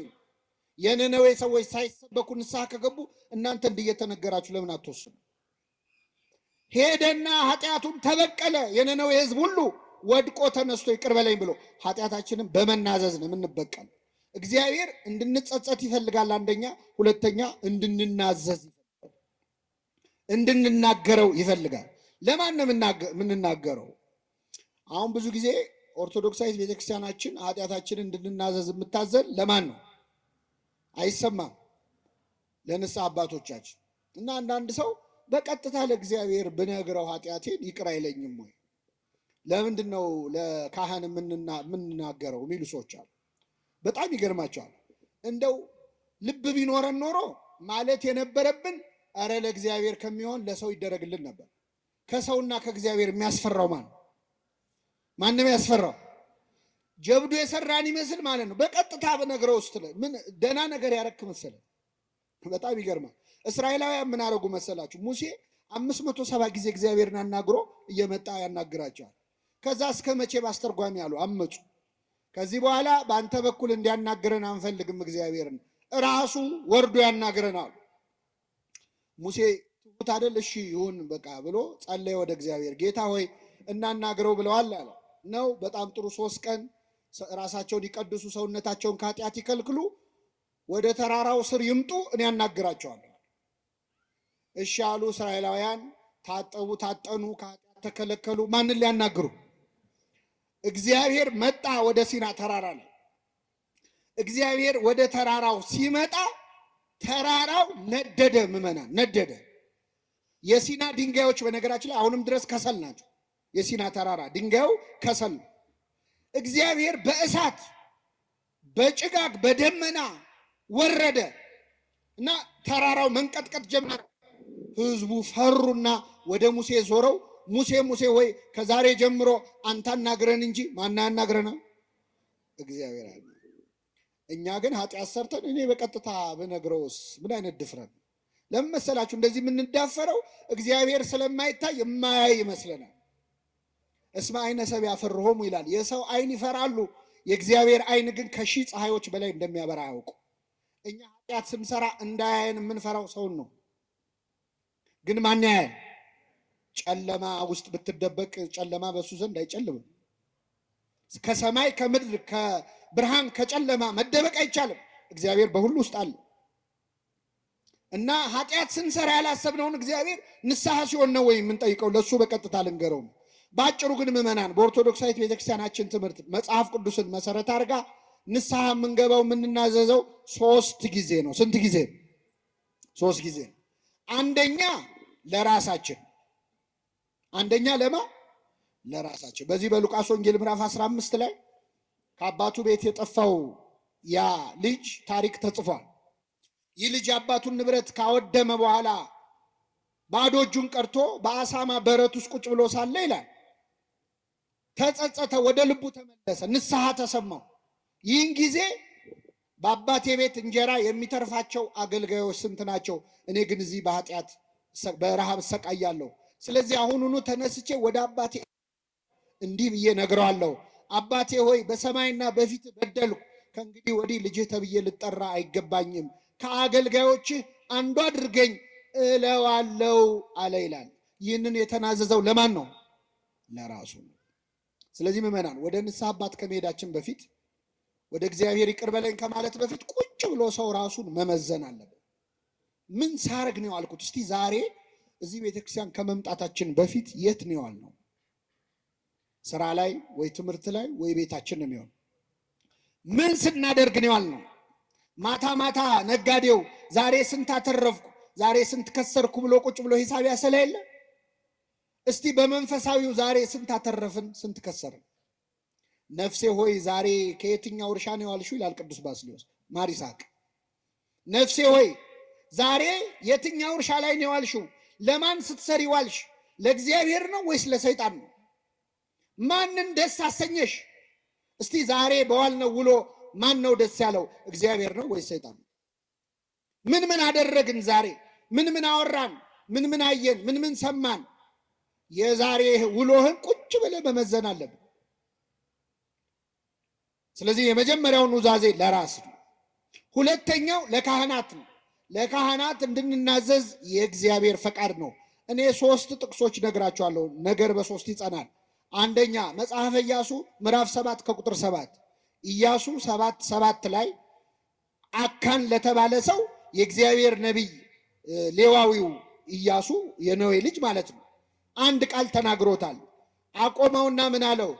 የነነዌ ሰዎች ሳይሰበኩ ንስሐ ከገቡ እናንተ እንደየተነገራችሁ ለምን አትወስኑ? ሄደና ኃጢአቱን ተበቀለ። የነነዌ ሕዝብ ሁሉ ወድቆ ተነስቶ ይቅር በለኝ ብሎ ኃጢአታችንን በመናዘዝ ነው የምንበቀል። እግዚአብሔር እንድንጸጸት ይፈልጋል አንደኛ፣ ሁለተኛ እንድንናዘዝ ይፈልጋል፣ እንድንናገረው ይፈልጋል። ለማን ነው የምንናገረው? አሁን ብዙ ጊዜ ኦርቶዶክሳዊት ቤተክርስቲያናችን ኃጢአታችንን እንድንናዘዝ የምታዘል ለማን ነው? አይሰማም። ለንስሐ አባቶቻችን እና አንዳንድ ሰው በቀጥታ ለእግዚአብሔር ብነግረው ኃጢአቴን ይቅር አይለኝም ወይ? ለምንድን ነው ለካህን የምንናገረው የሚሉ ሰዎች አሉ። በጣም ይገርማቸዋል። እንደው ልብ ቢኖረን ኖሮ ማለት የነበረብን አረ ለእግዚአብሔር ከሚሆን ለሰው ይደረግልን ነበር። ከሰውና ከእግዚአብሔር የሚያስፈራው ማንም ያስፈራው? ጀብዱ የሰራን ይመስል ማለት ነው። በቀጥታ በነገረው ውስጥ ምን ደና ነገር ያረክ መሰለ። በጣም ይገርማል። እስራኤላውያን ምን አረጉ መሰላችሁ? ሙሴ 570 ጊዜ እግዚአብሔርን አናግሮ እየመጣ ያናግራቸዋል። ከዛ እስከ መቼ ባስተርጓሚ አሉ፣ አመፁ። ከዚህ በኋላ በአንተ በኩል እንዲያናግረን አንፈልግም፣ እግዚአብሔርን ራሱ ወርዶ ያናግረናል። ሙሴ ትሁት አይደል? እሺ ይሁን በቃ ብሎ ጸለየ ወደ እግዚአብሔር። ጌታ ሆይ እናናግረው ብለዋል አለ ነው። በጣም ጥሩ። 3 ቀን ራሳቸውን ይቀድሱ፣ ሰውነታቸውን ከኃጢአት ይከልክሉ፣ ወደ ተራራው ስር ይምጡ፣ እኔ ያናግራቸዋለሁ። እሺ አሉ። እስራኤላውያን ታጠቡ፣ ታጠኑ፣ ከኃጢአት ተከለከሉ። ማንን ሊያናግሩ? እግዚአብሔር መጣ ወደ ሲና ተራራ ላይ። እግዚአብሔር ወደ ተራራው ሲመጣ ተራራው ነደደ። ምዕመናን ነደደ። የሲና ድንጋዮች በነገራችን ላይ አሁንም ድረስ ከሰል ናቸው። የሲና ተራራ ድንጋዩ ከሰል ነው። እግዚአብሔር በእሳት በጭጋግ በደመና ወረደ እና ተራራው መንቀጥቀጥ ጀመረ። ህዝቡ ፈሩና ወደ ሙሴ ዞረው ሙሴ ሙሴ ወይ ከዛሬ ጀምሮ አንተ አናግረን እንጂ ማን ያናግረናል? እግዚአብሔር አለ። እኛ ግን ኃጢአት ሰርተን እኔ በቀጥታ በነግረውስ ምን አይነት ድፍረት! ለምን መሰላችሁ እንደዚህ የምንዳፈረው? እግዚአብሔር ስለማይታይ የማያይ ይመስለናል። እስመ አይነ ሰብእ ያፈርሆሙ ይላል። የሰው አይን ይፈራሉ፣ የእግዚአብሔር አይን ግን ከሺህ ፀሐዮች በላይ እንደሚያበራ ያውቁ። እኛ ኃጢአት ስንሰራ እንዳያየን የምንፈራው ሰውን ነው። ግን ማን ያያል? ጨለማ ውስጥ ብትደበቅ ጨለማ በሱ ዘንድ አይጨልምም። ከሰማይ ከምድር ከብርሃን ከጨለማ መደበቅ አይቻልም። እግዚአብሔር በሁሉ ውስጥ አለ እና ኃጢአት ስንሰራ ያላሰብነውን እግዚአብሔር ንስሐ ሲሆን ነው ወይ የምንጠይቀው? ለሱ በቀጥታ ልንገረው። ባጭሩ ግን ምዕመናን በኦርቶዶክሳዊት ቤተክርስቲያናችን ትምህርት መጽሐፍ ቅዱስን መሰረት አድርጋ ንስሐ የምንገባው የምንናዘዘው 3 ጊዜ ነው። ስንት ጊዜ? 3 ጊዜ። አንደኛ ለራሳችን። አንደኛ ለማ ለራሳችን። በዚህ በሉቃስ ወንጌል ምዕራፍ 15 ላይ ከአባቱ ቤት የጠፋው ያ ልጅ ታሪክ ተጽፏል። ይህ ልጅ አባቱን ንብረት ካወደመ በኋላ ባዶ እጁን ቀርቶ በአሳማ በረት ውስጥ ቁጭ ብሎ ሳለ ይላል ተጸጸተ፣ ወደ ልቡ ተመለሰ፣ ንስሐ ተሰማው። ይህን ጊዜ በአባቴ ቤት እንጀራ የሚተርፋቸው አገልጋዮች ስንት ናቸው? እኔ ግን እዚህ በኃጢአት በረሃብ እሰቃያለሁ። ስለዚህ አሁኑኑ ተነስቼ ወደ አባቴ እንዲህ ብዬ ነግረዋለሁ፣ አባቴ ሆይ በሰማይና በፊት በደልኩ፣ ከእንግዲህ ወዲህ ልጅህ ተብዬ ልጠራ አይገባኝም፣ ከአገልጋዮችህ አንዱ አድርገኝ እለዋለሁ አለ ይላል። ይህንን የተናዘዘው ለማን ነው? ለራሱ ነው። ስለዚህ ምዕመናን ወደ ንስሐ አባት ከመሄዳችን በፊት ወደ እግዚአብሔር ይቅር በለኝ ከማለት በፊት ቁጭ ብሎ ሰው ራሱን መመዘን አለበት። ምን ሳረግ ነው አልኩት? እስቲ ዛሬ እዚህ ቤተክርስቲያን ከመምጣታችን በፊት የት ነው ያልነው? ስራ ላይ ወይ ትምህርት ላይ ወይ ቤታችን ነው የሚሆን? ምን ስናደርግ ነው ያልነው? ማታ ማታ ነጋዴው ዛሬ ስንት አተረፍኩ ዛሬ ስንት ከሰርኩ ብሎ ቁጭ ብሎ ሂሳብ ያሰላ የለ? እስቲ በመንፈሳዊው ዛሬ ስንት አተረፍን ስንት ከሰርን? ነፍሴ ሆይ ዛሬ ከየትኛው እርሻ ነው ያልሽው ይላል ቅዱስ ባስልዮስ ማር ይስሐቅ። ነፍሴ ሆይ ዛሬ የትኛው እርሻ ላይ ነው ያልሽው? ለማን ስትሰሪ ዋልሽ? ለእግዚአብሔር ነው ወይስ ለሰይጣን ነው? ማንን ደስ አሰኘሽ? እስቲ ዛሬ በዋልነው ውሎ ማን ነው ደስ ያለው? እግዚአብሔር ነው ወይስ ሰይጣን ነው? ምን ምን አደረግን? ዛሬ ምን ምን አወራን? ምን ምን አየን? ምን ምን ሰማን? የዛሬ ውሎህን ቁጭ ብለህ መመዘን አለብን። ስለዚህ የመጀመሪያው ኑዛዜ ለራስ ነው። ሁለተኛው ለካህናት ነው። ለካህናት እንድንናዘዝ የእግዚአብሔር ፈቃድ ነው። እኔ 3 ጥቅሶች ነግራቸዋለሁ። ነገር በ3 ይጸናል። አንደኛ መጽሐፈ ኢያሱ ምዕራፍ 7 ከቁጥር 7 ኢያሱ 7:7 ላይ አካን ለተባለ ሰው የእግዚአብሔር ነቢይ ሌዋዊው ኢያሱ የነዌ ልጅ ማለት ነው አንድ ቃል ተናግሮታል። አቆመውና ምን አለው?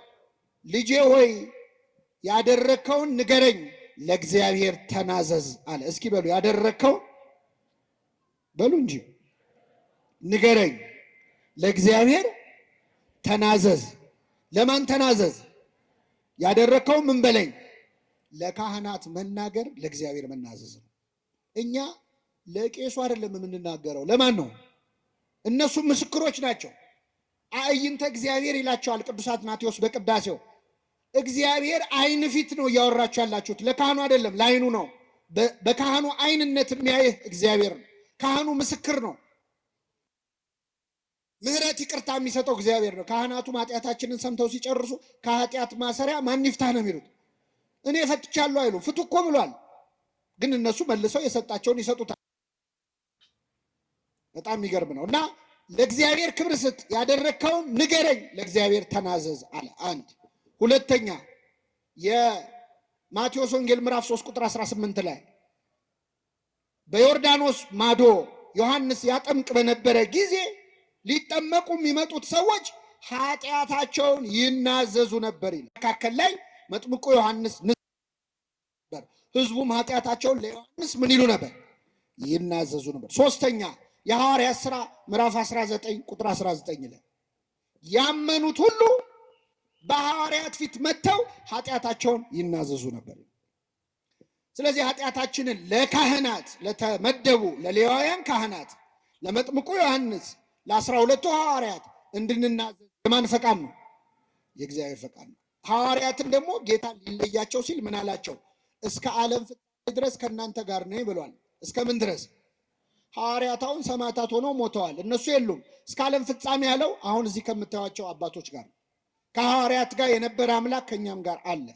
ልጄ ሆይ ያደረከውን ንገረኝ፣ ለእግዚአብሔር ተናዘዝ አለ። እስኪ በሉ ያደረከውን በሉ እንጂ ንገረኝ፣ ለእግዚአብሔር ተናዘዝ። ለማን ተናዘዝ? ያደረከውን ምን በለኝ? ለካህናት መናገር ለእግዚአብሔር መናዘዝ ነው። እኛ ለቄሱ አይደለም የምንናገረው። ለማን ነው? እነሱ ምስክሮች ናቸው። አዕይንተ እግዚአብሔር ይላቸዋል ቅዱስ አትናቴዎስ በቅዳሴው። እግዚአብሔር አይን ፊት ነው እያወራችሁ ያላችሁት፣ ለካህኑ አይደለም፣ ለአይኑ ነው። በካህኑ አይንነት የሚያይህ እግዚአብሔር ነው። ካህኑ ምስክር ነው። ምህረት ይቅርታ የሚሰጠው እግዚአብሔር ነው። ካህናቱ ኃጢአታችንን ሰምተው ሲጨርሱ ከኃጢአት ማሰሪያ ማን ይፍታህ ነው የሚሉት። እኔ ፈትቻለሁ አይሉ፣ ፍቱ እኮ ብሏል። ግን እነሱ መልሰው የሰጣቸውን ይሰጡታል። በጣም የሚገርም ነው። እና ለእግዚአብሔር ክብር ስጥ፣ ያደረግከውን ንገረኝ፣ ለእግዚአብሔር ተናዘዝ አለ። አንድ ሁለተኛ የማቴዎስ ወንጌል ምዕራፍ 3 ቁጥር 18 ላይ በዮርዳኖስ ማዶ ዮሐንስ ያጠምቅ በነበረ ጊዜ ሊጠመቁ የሚመጡት ሰዎች ኃጢአታቸውን ይናዘዙ ነበር ይላል። መካከል ላይ መጥምቁ ዮሐንስ ነበር። ህዝቡም ኃጢአታቸውን ለዮሐንስ ምን ይሉ ነበር? ይናዘዙ ነበር። ሶስተኛ የሐዋርያት ሥራ ምዕራፍ 19 ቁጥር 19 ላይ ያመኑት ሁሉ በሐዋርያት ፊት መጥተው ኃጢአታቸውን ይናዘዙ ነበር። ስለዚህ ኃጢአታችንን ለካህናት ለተመደቡ ለሌዋውያን ካህናት ለመጥምቁ ዮሐንስ ለ12ቱ ሐዋርያት እንድንናዘዝ የማን ፈቃድ ነው? የእግዚአብሔር ፈቃድ ነው። ሐዋርያትን ደግሞ ጌታ ሊለያቸው ሲል ምን አላቸው? እስከ ዓለም ፍጻሜ ድረስ ከእናንተ ጋር ነኝ ብሏል። እስከ ምን ድረስ? ሐዋርያት አሁን ሰማዕታት ሆነው ሞተዋል፣ እነሱ የሉም። እስከ ዓለም ፍጻሜ ያለው አሁን እዚህ ከምታዩቸው አባቶች ጋር ከሐዋርያት ጋር የነበረ አምላክ ከኛም ጋር አለ።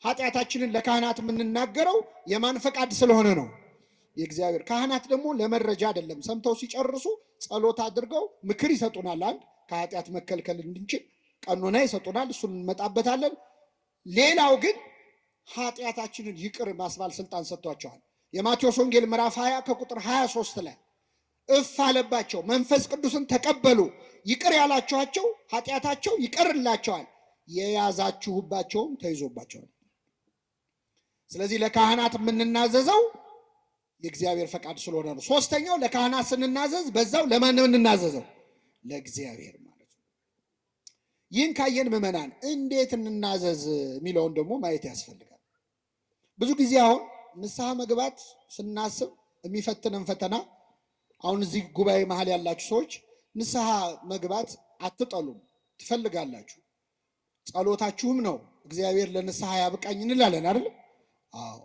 ኃጢአታችንን ለካህናት የምንናገረው የማን ፈቃድ ስለሆነ ነው? የእግዚአብሔር። ካህናት ደግሞ ለመረጃ አይደለም፣ ሰምተው ሲጨርሱ ጸሎት አድርገው ምክር ይሰጡናል። አንድ ከኃጢአት መከልከል እንድንችል ቀኖና ይሰጡናል፣ እሱን እንመጣበታለን። ሌላው ግን ኃጢአታችንን ይቅር ማስባል ስልጣን ሰጥቷቸዋል። የማቴዎስ ወንጌል ምዕራፍ 20 ከቁጥር 23 ላይ እፍ አለባቸው፣ መንፈስ ቅዱስን ተቀበሉ፣ ይቅር ያላችኋቸው ኃጢአታቸው ይቀርላቸዋል፣ የያዛችሁባቸውም ተይዞባቸዋል። ስለዚህ ለካህናት የምንናዘዘው የእግዚአብሔር ፈቃድ ስለሆነ ነው። ሶስተኛው ለካህናት ስንናዘዝ በዛው ለማን ነው የምንናዘዘው? ለእግዚአብሔር ማለት ነው። ይህን ካየን ምዕመናን እንዴት እንናዘዝ የሚለውን ደግሞ ማየት ያስፈልጋል። ብዙ ጊዜ አሁን ንስሐ መግባት ስናስብ የሚፈትነን ፈተና፣ አሁን እዚህ ጉባኤ መሀል ያላችሁ ሰዎች ንስሐ መግባት አትጠሉም፣ ትፈልጋላችሁ። ጸሎታችሁም ነው እግዚአብሔር ለንስሐ ያብቃኝ እንላለን አይደል? አዎ።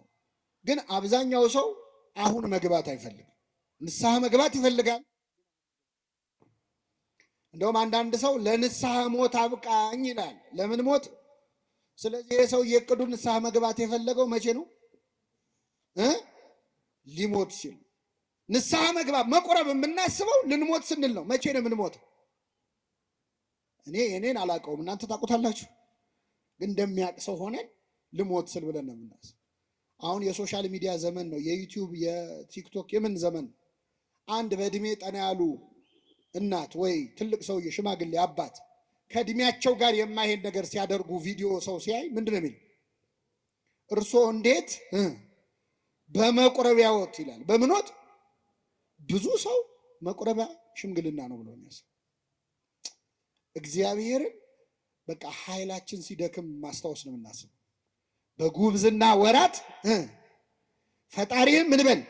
ግን አብዛኛው ሰው አሁን መግባት አይፈልግም። ንስሐ መግባት ይፈልጋል። እንደውም አንዳንድ ሰው ለንስሐ ሞት አብቃኝ ይላል። ለምን ሞት? ስለዚህ የሰው የቅዱ ንስሐ መግባት የፈለገው መቼ ነው? ሊሞት ሲል። ንስሐ መግባት መቁረብ የምናስበው ልንሞት ስንል ነው። መቼ ነው የምንሞተው? እኔን አላውቀውም፣ እናንተ ታውቁታላችሁ። ግን እንደሚያውቅ ሰው ሆነን ልሞት ስል ብለን ነው የምናስበው። አሁን የሶሻል ሚዲያ ዘመን ነው፣ የዩቲዩብ የቲክቶክ የምን ዘመን ነው። አንድ በእድሜ ጠና ያሉ እናት ወይ ትልቅ ሰውዬ ሽማግሌ አባት ከእድሜያቸው ጋር የማይሄድ ነገር ሲያደርጉ ቪዲዮ ሰው ሲያይ ምንድን ነው የሚለው? እርሶ እንዴት በመቁረቢያዎት ይላል። በምኖት ብዙ ሰው መቁረቢያ ሽምግልና ነው ብሎ የሚያስብ። እግዚአብሔርን በቃ ኃይላችን ሲደክም ማስታወስ ነው የምናስብ። በጉብዝና ወራት ፈጣሪህን ምን በል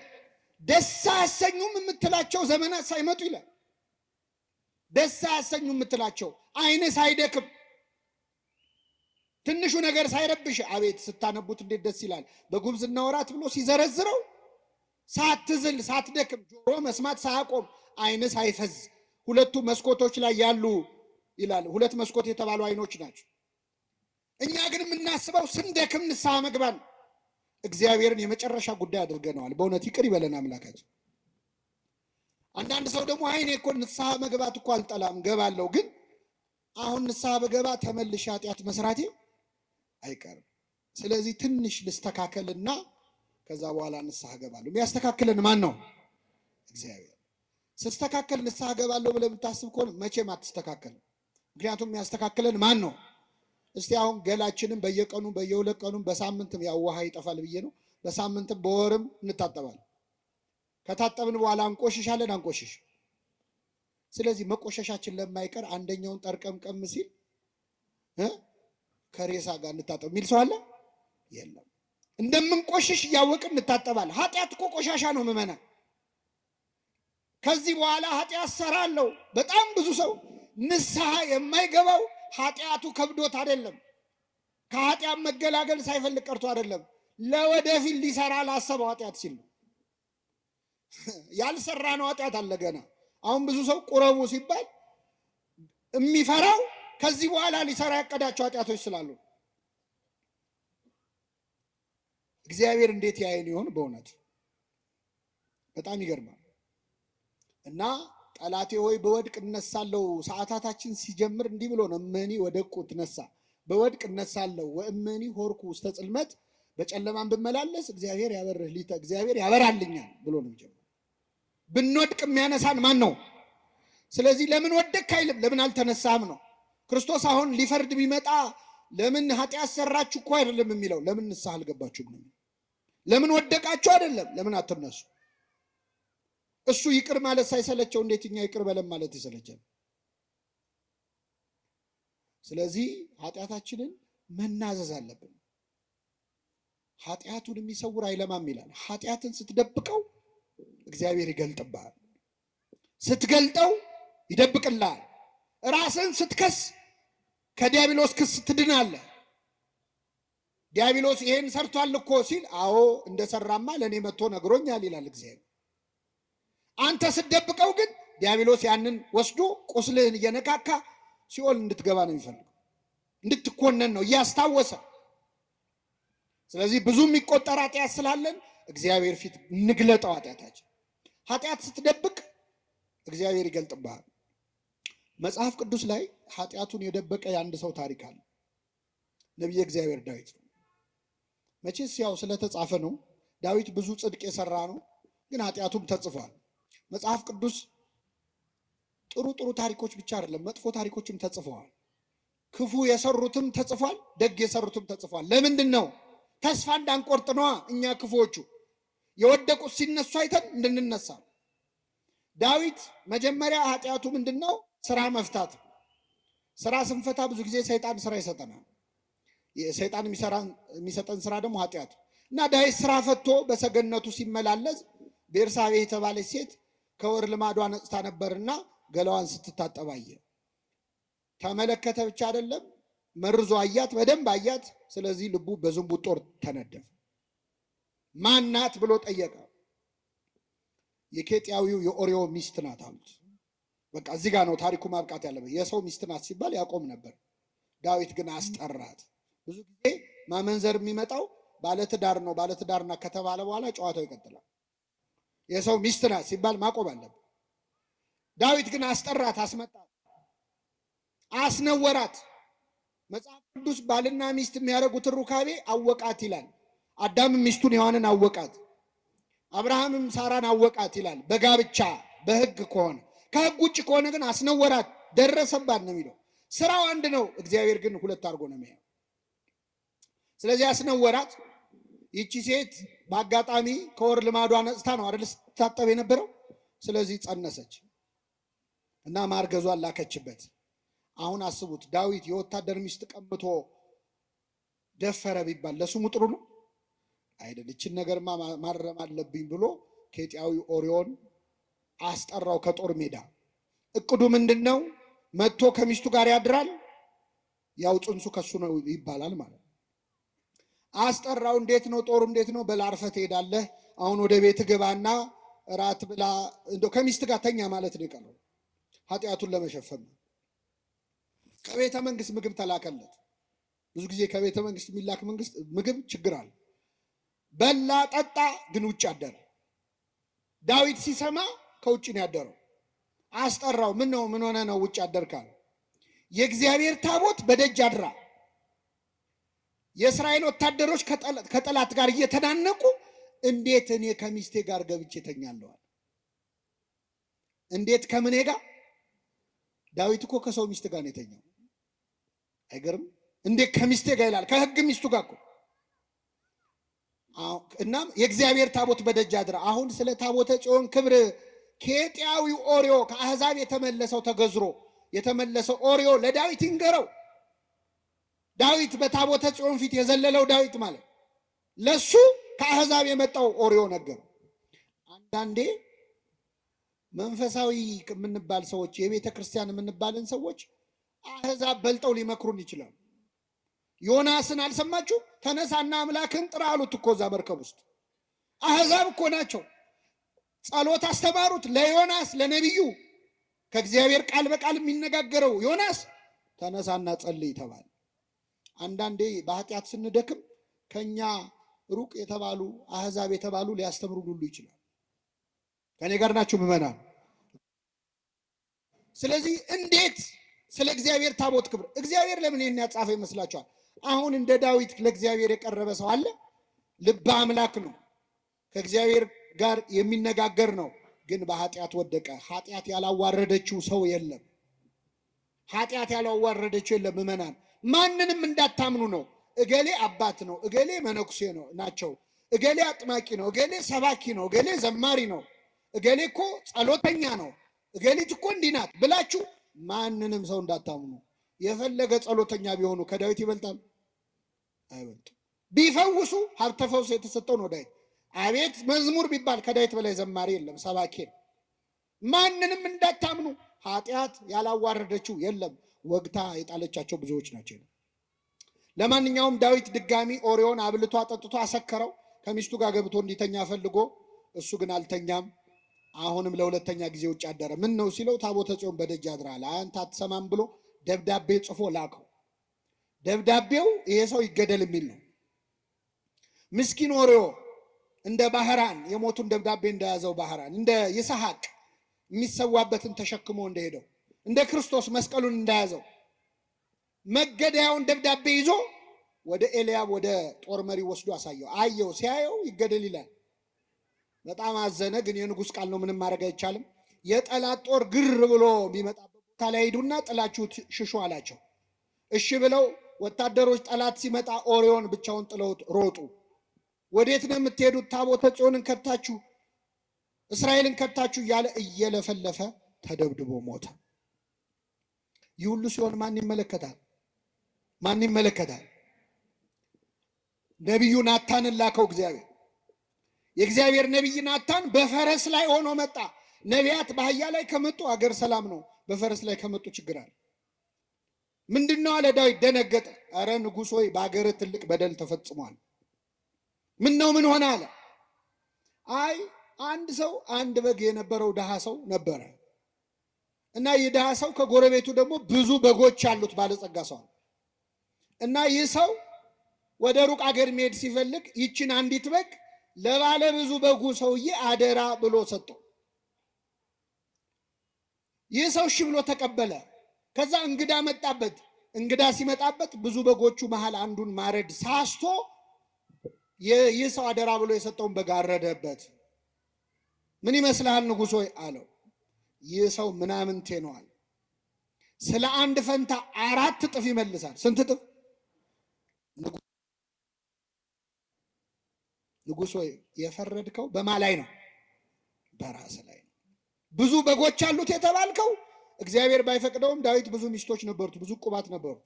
ደስ አያሰኙም የምትላቸው ዘመናት ሳይመጡ ይላል። ደስ አያሰኙም የምትላቸው አይን ሳይደክም ትንሹ ነገር ሳይረብሽ፣ አቤት ስታነቡት እንዴት ደስ ይላል። በጉብዝና ወራት ብሎ ሲዘረዝረው ሳትዝል ሳትደክም፣ ጆሮ መስማት ሳያቆም፣ አይን ሳይፈዝ፣ ሁለቱ መስኮቶች ላይ ያሉ ይላል። ሁለት መስኮት የተባሉ አይኖች ናቸው። እኛ ግን የምናስበው ስንደክም ንስሐ መግባን እግዚአብሔርን የመጨረሻ ጉዳይ አድርገነዋል። በእውነት ይቅር ይበለን አምላካችን። አንዳንድ ሰው ደግሞ አይኔ እኮ ንስሐ መግባት እኮ አልጠላም ገባለሁ፣ ግን አሁን ንስሐ በገባ ተመልሼ ኃጢአት መስራቴ አይቀርም። ስለዚህ ትንሽ ልስተካከልና ከዛ በኋላ ንስሐ ገባለሁ። የሚያስተካክለን ማን ነው? እግዚአብሔር። ስትስተካከል ንስሐ ገባለሁ ብለህ የምታስብ ከሆነ መቼም አትስተካከልም። ምክንያቱም የሚያስተካክለን ማን ነው? እስቲ አሁን ገላችንን በየቀኑ በየሁለት ቀኑ በሳምንትም ያው ውሃ ይጠፋል ብዬ ነው፣ በሳምንትም በወርም እንታጠባለን። ከታጠብን በኋላ እንቆሽሻለን አንቆሽሽ። ስለዚህ መቆሸሻችን ለማይቀር አንደኛውን ጠርቀምቀም ሲል ከሬሳ ጋር እንታጠብ የሚል ሰው አለ? የለም። እንደምንቆሽሽ እያወቅን እንታጠባለን። ኃጢአት እኮ ቆሻሻ ነው ምዕመናን። ከዚህ በኋላ ኃጢአት ሰራለሁ። በጣም ብዙ ሰው ንስሐ የማይገባው ኃጢአቱ ከብዶት አይደለም፣ ከኃጢአት መገላገል ሳይፈልግ ቀርቶ አይደለም፣ ለወደፊት ሊሰራ ላሰበው ኃጢአት ሲል ነው። ያልሰራ ነው ኃጢአት አለ ገና። አሁን ብዙ ሰው ቁረቡ ሲባል የሚፈራው ከዚህ በኋላ ሊሰራ ያቀዳቸው ኃጢአቶች ስላሉ። እግዚአብሔር እንዴት ያየን ይሆን? በእውነት በጣም ይገርማል። እና ጠላቴ ሆይ በወድቅ እነሳለሁ፣ ሰዓታታችን ሲጀምር እንዲህ ብሎ ነው። እመኒ ወደቁ ትነሳ፣ በወድቅ እነሳለሁ፣ ወእመኒ ሆርኩ ውስተ ጽልመት፣ በጨለማን ብመላለስ እግዚአብሔር ያበርህ ሊተ፣ እግዚአብሔር ያበራልኛል ብሎ ነው የሚጀምረው። ብንወድቅ የሚያነሳን ማን ነው? ስለዚህ ለምን ወደቅ አይልም፣ ለምን አልተነሳም ነው። ክርስቶስ አሁን ሊፈርድ ቢመጣ ለምን ኃጢአት ሰራችሁ እኮ አይደለም የሚለው፣ ለምን ንስሐ አልገባችሁም ነው። ለምን ወደቃችሁ አይደለም፣ ለምን አትነሱ። እሱ ይቅር ማለት ሳይሰለቸው እንዴት እኛ ይቅር በለም ማለት ይሰለቻል? ስለዚህ ኃጢአታችንን መናዘዝ አለብን። ኃጢአቱን የሚሰውር አይለማም ይላል። ኃጢአትን ስትደብቀው እግዚአብሔር ይገልጥብሃል፣ ስትገልጠው ይደብቅልሃል። ራስን ስትከስ ከዲያብሎስ ክስ ትድናለህ። ዲያብሎስ ይሄን ሰርቷል እኮ ሲል አዎ እንደሰራማ ለኔ መጥቶ ነግሮኛል ይላል እግዚአብሔር። አንተ ስትደብቀው ግን ዲያብሎስ ያንን ወስዶ ቁስልህን እየነካካ ሲኦል እንድትገባ ነው የሚፈልገው፣ እንድትኮነን ነው እያስታወሰ። ስለዚህ ብዙ የሚቆጠር ኃጢአት ስላለን እግዚአብሔር ፊት እንግለጠው ኃጢአታችን። ኃጢአት ስትደብቅ እግዚአብሔር ይገልጥብሃል። መጽሐፍ ቅዱስ ላይ ኃጢአቱን የደበቀ የአንድ ሰው ታሪክ አለ። ነቢየ እግዚአብሔር ዳዊት ነው። መቼስ ያው ስለተጻፈ ነው። ዳዊት ብዙ ጽድቅ የሰራ ነው፣ ግን ኃጢአቱም ተጽፏል። መጽሐፍ ቅዱስ ጥሩ ጥሩ ታሪኮች ብቻ አይደለም፣ መጥፎ ታሪኮችም ተጽፈዋል። ክፉ የሰሩትም ተጽፏል፣ ደግ የሰሩትም ተጽፏል። ለምንድን ነው? ተስፋ እንዳንቆርጥ ነዋ። እኛ ክፉዎቹ የወደቁት ሲነሱ አይተን እንድንነሳ። ዳዊት መጀመሪያ ኃጢአቱ ምንድን ነው? ስራ መፍታት። ስራ ስንፈታ ብዙ ጊዜ ሰይጣን ስራ ይሰጠናል። ሰይጣን የሚሰጠን ስራ ደግሞ ኃጢአት እና ዳዊት ስራ ፈቶ በሰገነቱ ሲመላለስ ቤርሳቤ የተባለች ሴት ከወር ልማዷ ነጽታ ነበርና ገላዋን ስትታጠብ አየ። ተመለከተ ብቻ አይደለም መርዞ አያት፣ በደንብ አያት። ስለዚህ ልቡ በዝንቡት ጦር ተነደፈ። ማናት ብሎ ጠየቀ። የኬጢያዊው የኦርዮ ሚስት ናት አሉት። በቃ እዚህ ጋር ነው ታሪኩ ማብቃት ያለበት። የሰው ሚስት ናት ሲባል ያቆም ነበር። ዳዊት ግን አስጠራት። ብዙ ጊዜ ማመንዘር የሚመጣው ባለትዳር ነው። ባለትዳርና ከተባለ በኋላ ጨዋታው ይቀጥላል። የሰው ሚስት ናት ሲባል ማቆም አለበት። ዳዊት ግን አስጠራት፣ አስመጣት፣ አስነወራት። መጽሐፍ ቅዱስ ባልና ሚስት የሚያደርጉት ሩካቤ አወቃት ይላል። አዳም ሚስቱን ሔዋንን አወቃት፣ አብርሃምም ሳራን አወቃት ይላል። በጋብቻ በሕግ ከሆነ ከሕግ ውጭ ከሆነ ግን አስነወራት፣ ደረሰባት ነው የሚለው። ስራው አንድ ነው፣ እግዚአብሔር ግን ሁለት አድርጎ ነው የሚያየው። ስለዚህ አስነወራት። ይቺ ሴት በአጋጣሚ ከወር ልማዷ ነጽታ ነው አይደል ስትታጠብ የነበረው። ስለዚህ ጸነሰች እና ማርገዟን ላከችበት። አሁን አስቡት፣ ዳዊት የወታደር ሚስት ቀምቶ ደፈረ ቢባል ለስሙ ጥሩ ነው አይደል? እችን ነገርማ ማረም አለብኝ ብሎ ኬጢያዊ ኦርዮን አስጠራው ከጦር ሜዳ። እቅዱ ምንድነው? መጥቶ ከሚስቱ ጋር ያድራል፣ ያው ጽንሱ ከሱ ነው ይባላል ማለት። አስጠራው። እንዴት ነው ጦሩ? እንዴት ነው? በላርፈ ትሄዳለህ፣ አሁን ወደ ቤት ግባና ራት ብላ፣ እንደው ከሚስት ጋር ተኛ ማለት ነው የቀረው። ኃጢአቱን ለመሸፈን ከቤተ መንግስት ምግብ ተላከለት። ብዙ ጊዜ ከቤተ መንግስት የሚላክ ምግብ ችግር አለ። በላ ጠጣ፣ ግን ውጭ አደረ። ዳዊት ሲሰማ ከውጭ ነው ያደረው። አስጠራው። ምን ነው? ምን ሆነ ነው ውጭ አደርካል? የእግዚአብሔር ታቦት በደጅ አድራ። የእስራኤል ወታደሮች ከጠላት ጋር እየተናነቁ እንዴት እኔ ከሚስቴ ጋር ገብቼ ተኛለሁ? እንዴት ከምኔ ጋር? ዳዊት እኮ ከሰው ሚስት ጋር ነው የተኛው። አይገርም? እንዴት ከሚስቴ ጋር ይላል። ከሕግ ሚስቱ ጋር እኮ። እናም የእግዚአብሔር ታቦት በደጅ አድራ። አሁን ስለ ታቦተ ጽዮን ክብር ኬጢያዊው ኦርዮ ከአሕዛብ የተመለሰው ተገዝሮ የተመለሰው ኦርዮ ለዳዊት ይንገረው። ዳዊት በታቦተ ጽዮን ፊት የዘለለው ዳዊት ማለት ለሱ ከአሕዛብ የመጣው ኦርዮ ነገረው። አንዳንዴ መንፈሳዊ የምንባል ሰዎች፣ የቤተ ክርስቲያን የምንባልን ሰዎች አሕዛብ በልጠው ሊመክሩን ይችላሉ። ዮናስን አልሰማችሁ? ተነሳና አምላክን ጥራ አሉት እኮ እዛ መርከብ ውስጥ። አሕዛብ እኮ ናቸው። ጸሎት አስተማሩት ለዮናስ ለነቢዩ። ከእግዚአብሔር ቃል በቃል የሚነጋገረው ዮናስ ተነሳና ጸልይ ተባለ። አንዳንዴ በኃጢአት ስንደክም ከኛ ሩቅ የተባሉ አሕዛብ የተባሉ ሊያስተምሩን ሁሉ ይችላል። ከኔ ጋር ናችሁ ምዕመናን? ስለዚህ እንዴት ስለ እግዚአብሔር ታቦት ክብር እግዚአብሔር ለምን ይሄን ያጻፈ ይመስላችኋል? አሁን እንደ ዳዊት ለእግዚአብሔር የቀረበ ሰው አለ? ልበ አምላክ ነው፣ ከእግዚአብሔር ጋር የሚነጋገር ነው። ግን በኃጢአት ወደቀ። ኃጢአት ያላዋረደችው ሰው የለም። ኃጢአት ያላዋረደችው የለም። ምዕመናን ማንንም እንዳታምኑ ነው። እገሌ አባት ነው፣ እገሌ መነኩሴ ነው ናቸው፣ እገሌ አጥማቂ ነው፣ እገሌ ሰባኪ ነው፣ እገሌ ዘማሪ ነው፣ እገሌ እኮ ጸሎተኛ ነው፣ እገሊት እኮ እንዲህ ናት ብላችሁ ማንንም ሰው እንዳታምኑ። የፈለገ ጸሎተኛ ቢሆኑ ከዳዊት ይበልጣል? አይበልጡም። ቢፈውሱ ሀብተ ፈውስ የተሰጠው ነው ዳዊት። አቤት መዝሙር ቢባል ከዳዊት በላይ ዘማሪ የለም፣ ሰባኪ ነው። ማንንም እንዳታምኑ። ኃጢአት ያላዋረደችው የለም፣ ወግታ የጣለቻቸው ብዙዎች ናቸው። ለማንኛውም ዳዊት ድጋሚ ኦሪዮን አብልቶ አጠጥቶ አሰከረው። ከሚስቱ ጋር ገብቶ እንዲተኛ ፈልጎ እሱ ግን አልተኛም። አሁንም ለሁለተኛ ጊዜ ውጭ አደረ። ምን ነው ሲለው ታቦተ ጽዮን በደጅ አድራል፣ አንተ አትሰማም ብሎ ደብዳቤ ጽፎ ላከው። ደብዳቤው ይሄ ሰው ይገደል የሚል ነው። ምስኪን ኦሪዮ እንደ ባህራን የሞቱን ደብዳቤ እንደያዘው ባህራን እንደ ይስሐቅ የሚሰዋበትን ተሸክሞ እንደሄደው እንደ ክርስቶስ መስቀሉን እንደያዘው መገደያውን ደብዳቤ ይዞ ወደ ኤልያብ ወደ ጦር መሪ ወስዶ አሳየው። አየው፣ ሲያየው ይገደል ይላል። በጣም አዘነ። ግን የንጉሥ ቃል ነው፣ ምንም ማድረግ አይቻልም። የጠላት ጦር ግር ብሎ ቢመጣበት ቦታ ላይ ሄዱና ጥላችሁት ሽሹ አላቸው። እሺ ብለው ወታደሮች ጠላት ሲመጣ ኦሪዮን ብቻውን ጥለውት ሮጡ። ወዴት ነው የምትሄዱት? ታቦተ ጽዮንን ከታችሁ፣ እስራኤልን ከታችሁ እያለ እየለፈለፈ ተደብድቦ ሞተ። ይህ ሁሉ ሲሆን ማን ይመለከታል? ማን ይመለከታል? ነቢዩ ናታንን ላከው እግዚአብሔር። የእግዚአብሔር ነቢይ ናታን በፈረስ ላይ ሆኖ መጣ። ነቢያት በአህያ ላይ ከመጡ አገር ሰላም ነው፣ በፈረስ ላይ ከመጡ ችግር አለ። ምንድነው አለ ዳዊት። ደነገጠ። አረ ንጉሥ ሆይ በአገር ትልቅ በደል ተፈጽሟል። ምን ነው ምን ሆነ አለ። አይ አንድ ሰው አንድ በግ የነበረው ድሃ ሰው ነበረ እና ይህ ድሃ ሰው ከጎረቤቱ ደግሞ ብዙ በጎች ያሉት ባለጸጋ ሰው እና ይህ ሰው ወደ ሩቅ አገር መሄድ ሲፈልግ ይችን አንዲት በግ ለባለ ብዙ በጉ ሰውዬ አደራ ብሎ ሰጠው። ይህ ሰው እሺ ብሎ ተቀበለ። ከዛ እንግዳ መጣበት። እንግዳ ሲመጣበት ብዙ በጎቹ መሃል አንዱን ማረድ ሳስቶ ይህ ሰው አደራ ብሎ የሰጠውን በግ አረደበት። ምን ይመስልሃል ንጉሥ ሆይ አለው። ይህ ሰው ምናምንቴ ነው አለ። ስለ አንድ ፈንታ 4 እጥፍ ይመልሳል። ስንት እጥፍ? ንጉሥ ሆይ የፈረድከው በማ ላይ ነው? በራስ ላይ ነው። ብዙ በጎች አሉት የተባልከው እግዚአብሔር ባይፈቅደውም ዳዊት ብዙ ሚስቶች ነበሩት፣ ብዙ ቁባት ነበሩት።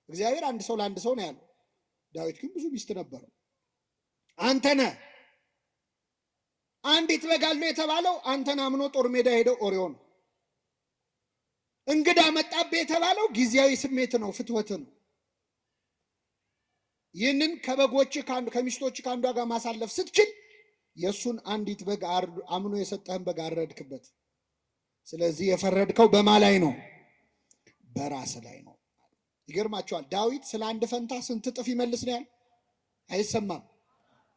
እግዚአብሔር አንድ ሰው ለአንድ ሰው ነው ያለው። ዳዊት ግን ብዙ ሚስት ነበረው። አንተ ነህ አንዲት በግ አለው የተባለው አንተን አምኖ ጦር ሜዳ ሄደው ኦሪዮ ነው። እንግዳ መጣብህ የተባለው ጊዜያዊ ስሜት ነው፣ ፍትወት ነው። ይህንን ከበጎች ከሚስቶች ከአንዷ ጋር ማሳለፍ ስትችል የእሱን አንዲት በግ አምኖ የሰጠህን በግ አረድክበት። ስለዚህ የፈረድከው በማ ላይ ነው? በራስ ላይ ነው። ይገርማቸዋል። ዳዊት ስለ አንድ ፈንታ ስንት እጥፍ ይመልስ ነው ያለ? አይሰማም።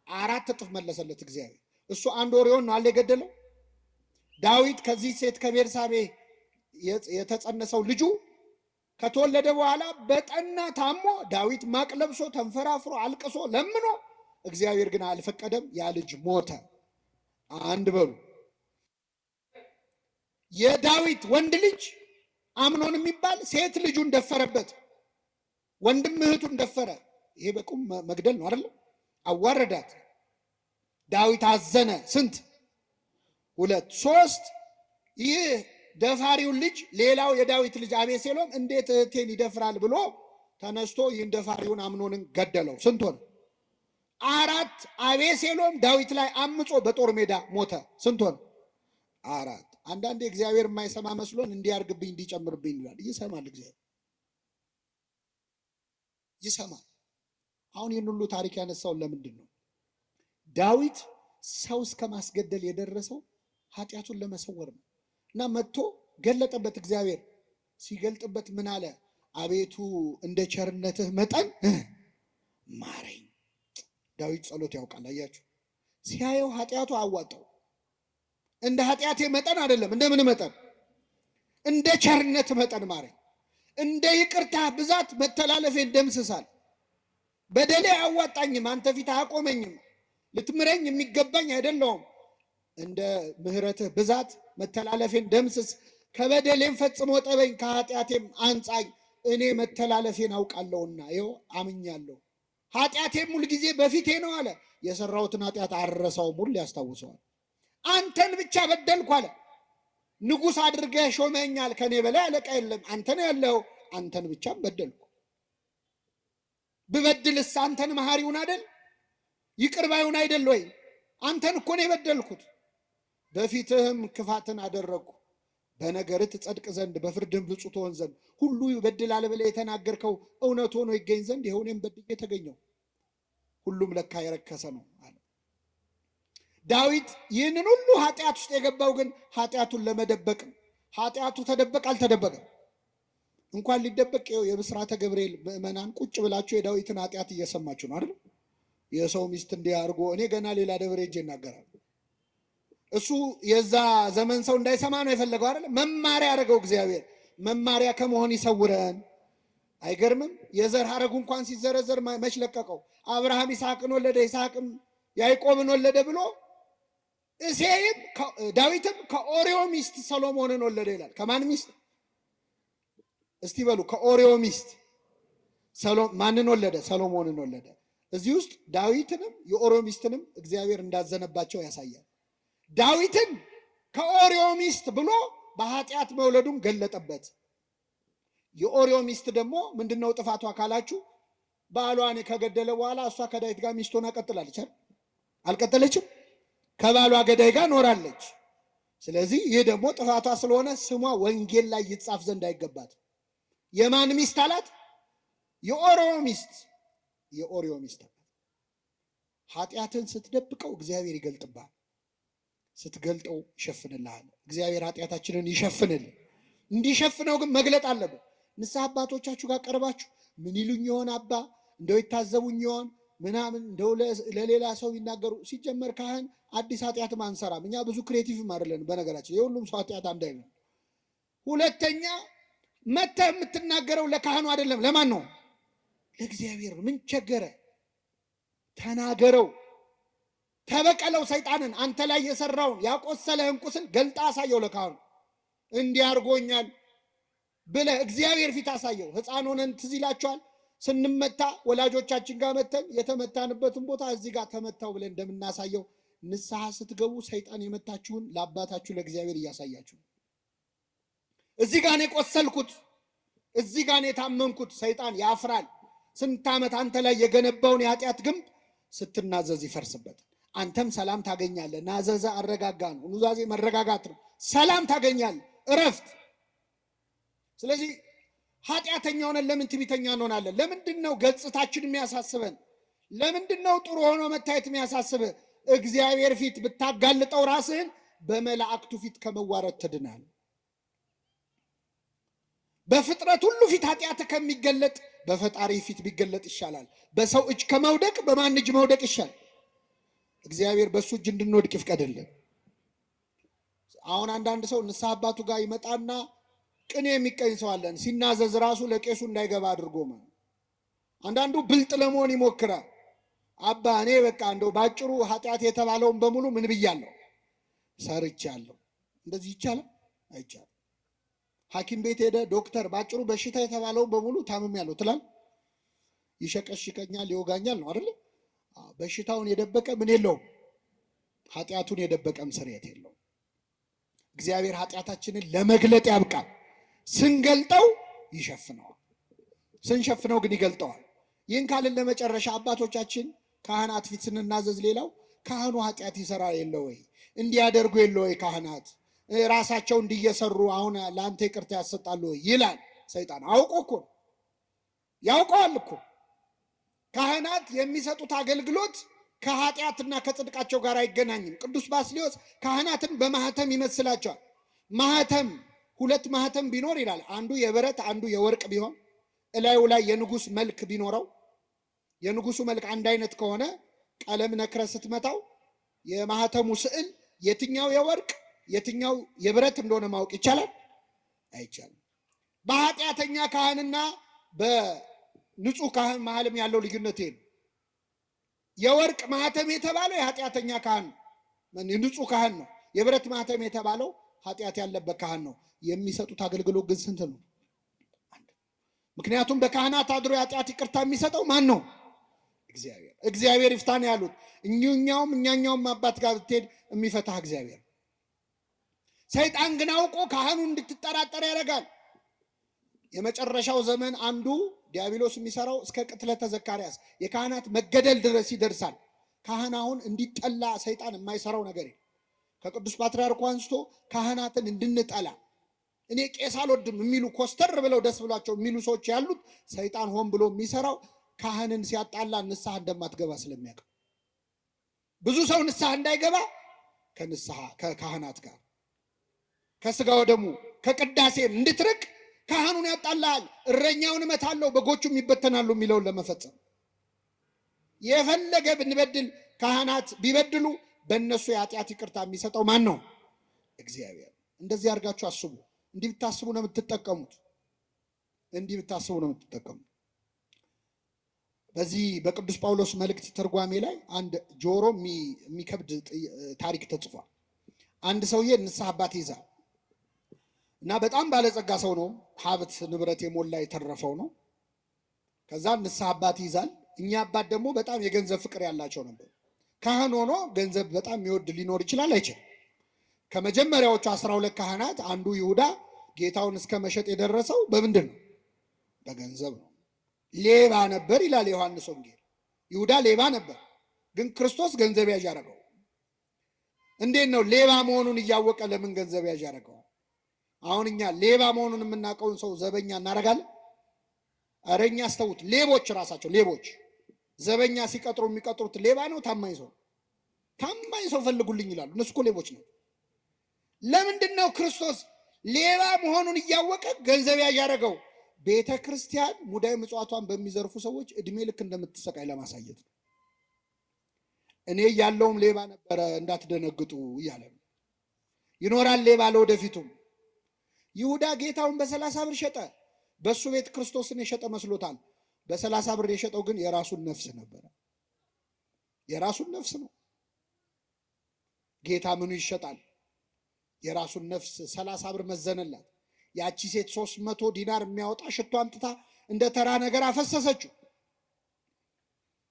4 እጥፍ መለሰለት እግዚአብሔር። እሱ አንድ ኦሪዮን ነው አለ የገደለው። ዳዊት ከዚህ ሴት ከቤርሳቤ የተጸነሰው ልጁ ከተወለደ በኋላ በጠና ታሞ ዳዊት ማቅ ለብሶ ተንፈራፍሮ አልቅሶ ለምኖ እግዚአብሔር ግን አልፈቀደም። ያ ልጅ ሞተ። አንድ በሉ። የዳዊት ወንድ ልጅ አምኖን የሚባል ሴት ልጁን ደፈረበት። ወንድም እህቱን ደፈረ። ይሄ በቁም መግደል ነው አይደል? አዋረዳት። ዳዊት አዘነ። ስንት? 2 3 ይህ ደፋሪውን ልጅ ሌላው የዳዊት ልጅ አቤሴሎም እንዴት እህቴን ይደፍራል ብሎ ተነስቶ ይህን ደፋሪውን አምኖንን ገደለው። ስንት ሆነ? 4 አቤሴሎም ዳዊት ላይ አምጾ በጦር ሜዳ ሞተ። ስንት ሆነ? 4 አንዳንዴ እግዚአብሔር የማይሰማ መስሎን እንዲያርግብኝ እንዲጨምርብኝ ይላል። ይሰማል። እግዚአብሔር ይሰማል። አሁን ይህን ሁሉ ታሪክ ያነሳው ለምንድን ነው? ዳዊት ሰው እስከ ማስገደል የደረሰው ኃጢአቱን ለመሰወር ነው። እና መጥቶ ገለጠበት። እግዚአብሔር ሲገልጥበት ምን አለ? አቤቱ እንደ ቸርነትህ መጠን ማረኝ። ዳዊት ጸሎት ያውቃል። አያችሁ፣ ሲያየው ኃጢአቱ አዋጣው። እንደ ኃጢአቴ መጠን አይደለም፣ እንደምን መጠን? እንደ ቸርነት መጠን ማረኝ። እንደ ይቅርታ ብዛት መተላለፌን ደምስሳል። በደሌ አያዋጣኝም፣ አንተ ፊት አያቆመኝም፣ ልትምረኝ የሚገባኝ አይደለሁም። እንደ ምሕረትህ ብዛት መተላለፌን ደምስስ፣ ከበደሌም ፈጽሞ ጠበኝ፣ ከኃጢአቴም አንጻኝ። እኔ መተላለፌን አውቃለሁና ይኸው አምኛለሁ። ኃጢአቴም ሁል ጊዜ በፊቴ ነው አለ። የሰራሁትን ኃጢአት አልረሳውም፣ ሁሉ ያስታውሰዋል። አንተን ብቻ በደልኩ አለ። ንጉሥ አድርገህ ሾመኛል፣ ከኔ በላይ አለቃ የለም። አንተ ነው ያለው፣ አንተን ብቻ በደልኩ። ብበድልስ አንተን መሐሪውን አይደል? ይቅር ባዩን አይደል ወይ? አንተን እኮ ነው የበደልኩት። በፊትህም ክፋትን አደረግኩ፣ በነገርህ ትጸድቅ ዘንድ በፍርድም ብፁዕ ትሆን ዘንድ። ሁሉ ይበድላል ብለህ የተናገርከው እውነት ሆኖ ይገኝ ዘንድ ይኸው እኔም በድዬ ተገኘሁ። ሁሉም ለካ የረከሰ ነው አለ ዳዊት። ይህንን ሁሉ ኃጢአት ውስጥ የገባው ግን ኃጢአቱን ለመደበቅ ነው። ኃጢአቱ ተደበቅ አልተደበቀም? እንኳን ሊደበቅ ይኸው የብስራተ ገብርኤል ምእመናን ቁጭ ብላችሁ የዳዊትን ኃጢአት እየሰማችሁ ነው አይደል? የሰው ሚስት እንዲህ አድርጎ እኔ ገና ሌላ ደብረ ሄጄ እናገራለሁ። እሱ የዛ ዘመን ሰው እንዳይሰማ ነው የፈለገው አይደል? መማሪያ ያደረገው እግዚአብሔር። መማሪያ ከመሆን ይሰውረን። አይገርምም? የዘር ሐረጉ እንኳን ሲዘረዘር መች ለቀቀው? አብርሃም ይስሐቅን ወለደ፣ ይስሐቅም ያዕቆብን ወለደ ብሎ እሴይም ዳዊትም ከኦሪዮ ሚስት ሰሎሞንን ወለደ ይላል። ከማን ሚስት እስቲ በሉ? ከኦሪዮ ሚስት ማንን ወለደ? ሰሎሞንን ወለደ። እዚህ ውስጥ ዳዊትንም የኦሪዮ ሚስትንም እግዚአብሔር እንዳዘነባቸው ያሳያል። ዳዊትን ከኦሪዮ ሚስት ብሎ በኃጢአት መውለዱን ገለጠበት። የኦሪዮ ሚስት ደግሞ ምንድነው ጥፋቷ ካላችሁ፣ ባሏን ከገደለ በኋላ እሷ ከዳዊት ጋር ሚስት ሆና ቀጥላለች። አልቀጠለችም? ከባሏ ገዳይ ጋር ኖራለች። ስለዚህ ይህ ደግሞ ጥፋቷ ስለሆነ ስሟ ወንጌል ላይ ይጻፍ ዘንድ አይገባት። የማን ሚስት አላት? የኦሪዮ ሚስት። የኦሪዮ ሚስት አላት። ኃጢአትን ስትደብቀው እግዚአብሔር ይገልጥብሃል፣ ስትገልጠው ይሸፍንልሃል። እግዚአብሔር ኃጢአታችንን ይሸፍንልን። እንዲሸፍነው ግን መግለጥ አለብን። ንስሐ አባቶቻችሁ ጋር ቀርባችሁ ምን ይሉኝ ይሆን አባ፣ እንደው ይታዘቡኝ ይሆን ምናምን፣ እንደው ለሌላ ሰው ይናገሩ። ሲጀመር ካህን አዲስ ኃጢአትም አንሰራም እኛ፣ ብዙ ክሬቲቭም አይደለን በነገራችን። የሁሉም ሰው ኃጢአት አንድ አይነት። ሁለተኛ መተህ የምትናገረው ለካህኑ አይደለም። ለማን ነው? ለእግዚአብሔር። ምን ቸገረ? ተናገረው፣ ተበቀለው። ሰይጣንን አንተ ላይ የሰራውን ያቆሰለህን ቁስል ገልጣ አሳየው ለካህኑ። እንዲህ አድርጎኛል ብለህ እግዚአብሔር ፊት አሳየው። ሕፃን ሆነን ትዝ ይላችኋል፣ ስንመታ ወላጆቻችን ጋር መተን የተመታንበትን ቦታ እዚህ ጋር ተመታው ብለን እንደምናሳየው ንስሐ ስትገቡ ሰይጣን የመታችሁን ለአባታችሁ ለእግዚአብሔር እያሳያችሁ። እዚህ ጋር ነው የቆሰልኩት፣ እዚህ ጋር ነው የታመንኩት። ሰይጣን ያፍራል። ስንት ዓመት አንተ ላይ የገነባውን የኃጢአት ግንብ ስትናዘዝ ይፈርስበታል። አንተም ሰላም ታገኛለህ። ናዘዘ አረጋጋ ነው። ኑዛዜ መረጋጋት ነው። ሰላም ታገኛለህ፣ እረፍት። ስለዚህ ኃጢአተኛ ሆነን ለምን ትዕቢተኛ እንሆናለን? ለምንድን ነው ገጽታችን የሚያሳስበን? ለምንድን ነው ጥሩ ሆኖ መታየት የሚያሳስብህ? እግዚአብሔር ፊት ብታጋልጠው ራስህን በመላእክቱ ፊት ከመዋረድ ትድናል። በፍጥረት ሁሉ ፊት ኃጢአት ከሚገለጥ በፈጣሪ ፊት ቢገለጥ ይሻላል። በሰው እጅ ከመውደቅ በማን እጅ መውደቅ ይሻል? እግዚአብሔር በሱ እጅ እንድንወድቅ ይፍቀድልን። አሁን አንዳንድ ሰው ንስሐ አባቱ ጋር ይመጣና ቅኔ የሚቀኝ ሰው አለን። ሲናዘዝ ራሱ ለቄሱ እንዳይገባ አድርጎ ማለት። አንዳንዱ ብልጥ ለመሆን ይሞክራል። አባ እኔ በቃ እንደው ባጭሩ ኃጢአት የተባለውን በሙሉ ምን ብያለሁ? ሰርቻለሁ። እንደዚህ ይቻላል? አይቻልም። ሐኪም ቤት ሄደ ዶክተር ባጭሩ በሽታ የተባለውን በሙሉ ታምሜያለሁ ትላል። ይሸቀሽቀኛል፣ ይወጋኛል ነው አይደል? በሽታውን የደበቀ ምን የለውም፣ ኃጢአቱን የደበቀም ስርየት የለውም። እግዚአብሔር ኃጢአታችንን ለመግለጥ ያብቃል። ስንገልጠው ይሸፍነዋል፣ ስንሸፍነው ግን ይገልጠዋል። ይህን ካልን ለመጨረሻ አባቶቻችን ካህናት ፊት ስንናዘዝ፣ ሌላው ካህኑ ኃጢአት ይሰራ የለ ወይ? እንዲያደርጉ የለ ወይ? ካህናት ራሳቸው እንዲየሰሩ አሁን ለአንተ ይቅርታ ያሰጣሉ ወይ ይላል ሰይጣን። አውቆ እኮ ያውቀዋል እኮ። ካህናት የሚሰጡት አገልግሎት ከኃጢአትና ከጽድቃቸው ጋር አይገናኝም። ቅዱስ ባስልዮስ ካህናትን በማህተም ይመስላቸዋል። ማህተም ሁለት ማህተም ቢኖር ይላል፣ አንዱ የብረት አንዱ የወርቅ ቢሆን እላዩ ላይ የንጉስ መልክ ቢኖረው፣ የንጉሱ መልክ አንድ አይነት ከሆነ ቀለም ነክረ ስትመታው የማህተሙ ስዕል የትኛው የወርቅ የትኛው የብረት እንደሆነ ማወቅ ይቻላል? አይቻልም። በኃጢአተኛ ካህንና በንጹህ ካህን መሃልም ያለው ልዩነት ይሄ ነው። የወርቅ ማህተም የተባለው የኃጢአተኛ ካህን ንጹህ ካህን ነው። የብረት ማህተም የተባለው ኃጢአት ያለበት ካህን ነው። የሚሰጡት አገልግሎት ግን ስንት ነው? ምክንያቱም በካህናት አድሮ የኃጢአት ይቅርታ የሚሰጠው ማን ነው? እግዚአብሔር። እግዚአብሔር ይፍታን ያሉት እኛኛውም አባት ጋር ብትሄድ የሚፈታህ እግዚአብሔር። ሰይጣን ግን አውቆ ካህኑ እንድትጠራጠር ያደርጋል። የመጨረሻው ዘመን አንዱ ዲያብሎስ የሚሰራው እስከ ቅትለተ ዘካርያስ የካህናት መገደል ድረስ ይደርሳል። ካህን አሁን እንዲጠላ ሰይጣን የማይሰራው ነገር የለም። ከቅዱስ ፓትርያርኩ አንስቶ ካህናትን እንድንጠላ እኔ ቄስ አልወድም የሚሉ ኮስተር ብለው ደስ ብሏቸው የሚሉ ሰዎች ያሉት ሰይጣን ሆን ብሎ የሚሰራው ካህንን ሲያጣላ ንስሐ እንደማትገባ ስለሚያውቅ ብዙ ሰው ንስሐ እንዳይገባ ከካህናት ጋር ከስጋ ወደሙ ከቅዳሴ እንድትርቅ ካህኑን ያጣላል። እረኛውን እመታለሁ በጎቹም ይበተናሉ የሚለውን ለመፈጸም የፈለገ ብንበድል ካህናት ቢበድሉ በእነሱ የኃጢአት ይቅርታ የሚሰጠው ማን ነው? እግዚአብሔር። እንደዚህ አድርጋችሁ አስቡ። እንዲህ ብታስቡ ነው የምትጠቀሙት። እንዲህ ብታስቡ ነው የምትጠቀሙት። በዚህ በቅዱስ ጳውሎስ መልእክት ትርጓሜ ላይ አንድ ጆሮ የሚከብድ ታሪክ ተጽፏል። አንድ ሰውዬ ንስሐ አባት ይዛል እና በጣም ባለጸጋ ሰው ነው። ሀብት ንብረት የሞላ የተረፈው ነው። ከዛ ንስሐ አባት ይዛል። እኛ አባት ደግሞ በጣም የገንዘብ ፍቅር ያላቸው ነበር። ካህን ሆኖ ገንዘብ በጣም የሚወድ ሊኖር ይችላል አይችልም? ከመጀመሪያዎቹ 12 ካህናት አንዱ ይሁዳ ጌታውን እስከ መሸጥ የደረሰው በምንድን ነው? በገንዘብ ነው። ሌባ ነበር ይላል ዮሐንስ ወንጌል። ይሁዳ ሌባ ነበር፣ ግን ክርስቶስ ገንዘብ ያዥ አደረገው። እንዴት ነው ሌባ መሆኑን እያወቀ ለምን ገንዘብ ያዥ አደረገው? አሁን እኛ ሌባ መሆኑን የምናውቀውን ሰው ዘበኛ እናደርጋለን? ኧረ እኛ አስተውት። ሌቦች ራሳቸው ሌቦች ዘበኛ ሲቀጥሩ የሚቀጥሩት ሌባ ነው ታማኝ ሰው? ታማኝ ሰው ፈልጉልኝ ይላሉ። እነሱ እኮ ሌቦች ነው። ለምንድን ነው ክርስቶስ ሌባ መሆኑን እያወቀ ገንዘብ ያዥ ያደረገው? ቤተ ክርስቲያን ሙዳይ ምጽዋቷን በሚዘርፉ ሰዎች እድሜ ልክ እንደምትሰቃይ ለማሳየት ነው። እኔ ያለውም ሌባ ነበረ እንዳትደነግጡ እያለ ነው። ይኖራል ሌባ ለወደፊቱም። ይሁዳ ጌታውን በ30 ብር ሸጠ። በሱ ቤት ክርስቶስን የሸጠ መስሎታል። በ30 ብር የሸጠው ግን የራሱን ነፍስ ነበረ። የራሱን ነፍስ ነው። ጌታ ምኑ ይሸጣል? የራሱን ነፍስ 30 ብር መዘነላት። ያቺ ሴት 300 ዲናር የሚያወጣ ሽቶ አምጥታ እንደ ተራ ነገር አፈሰሰችው።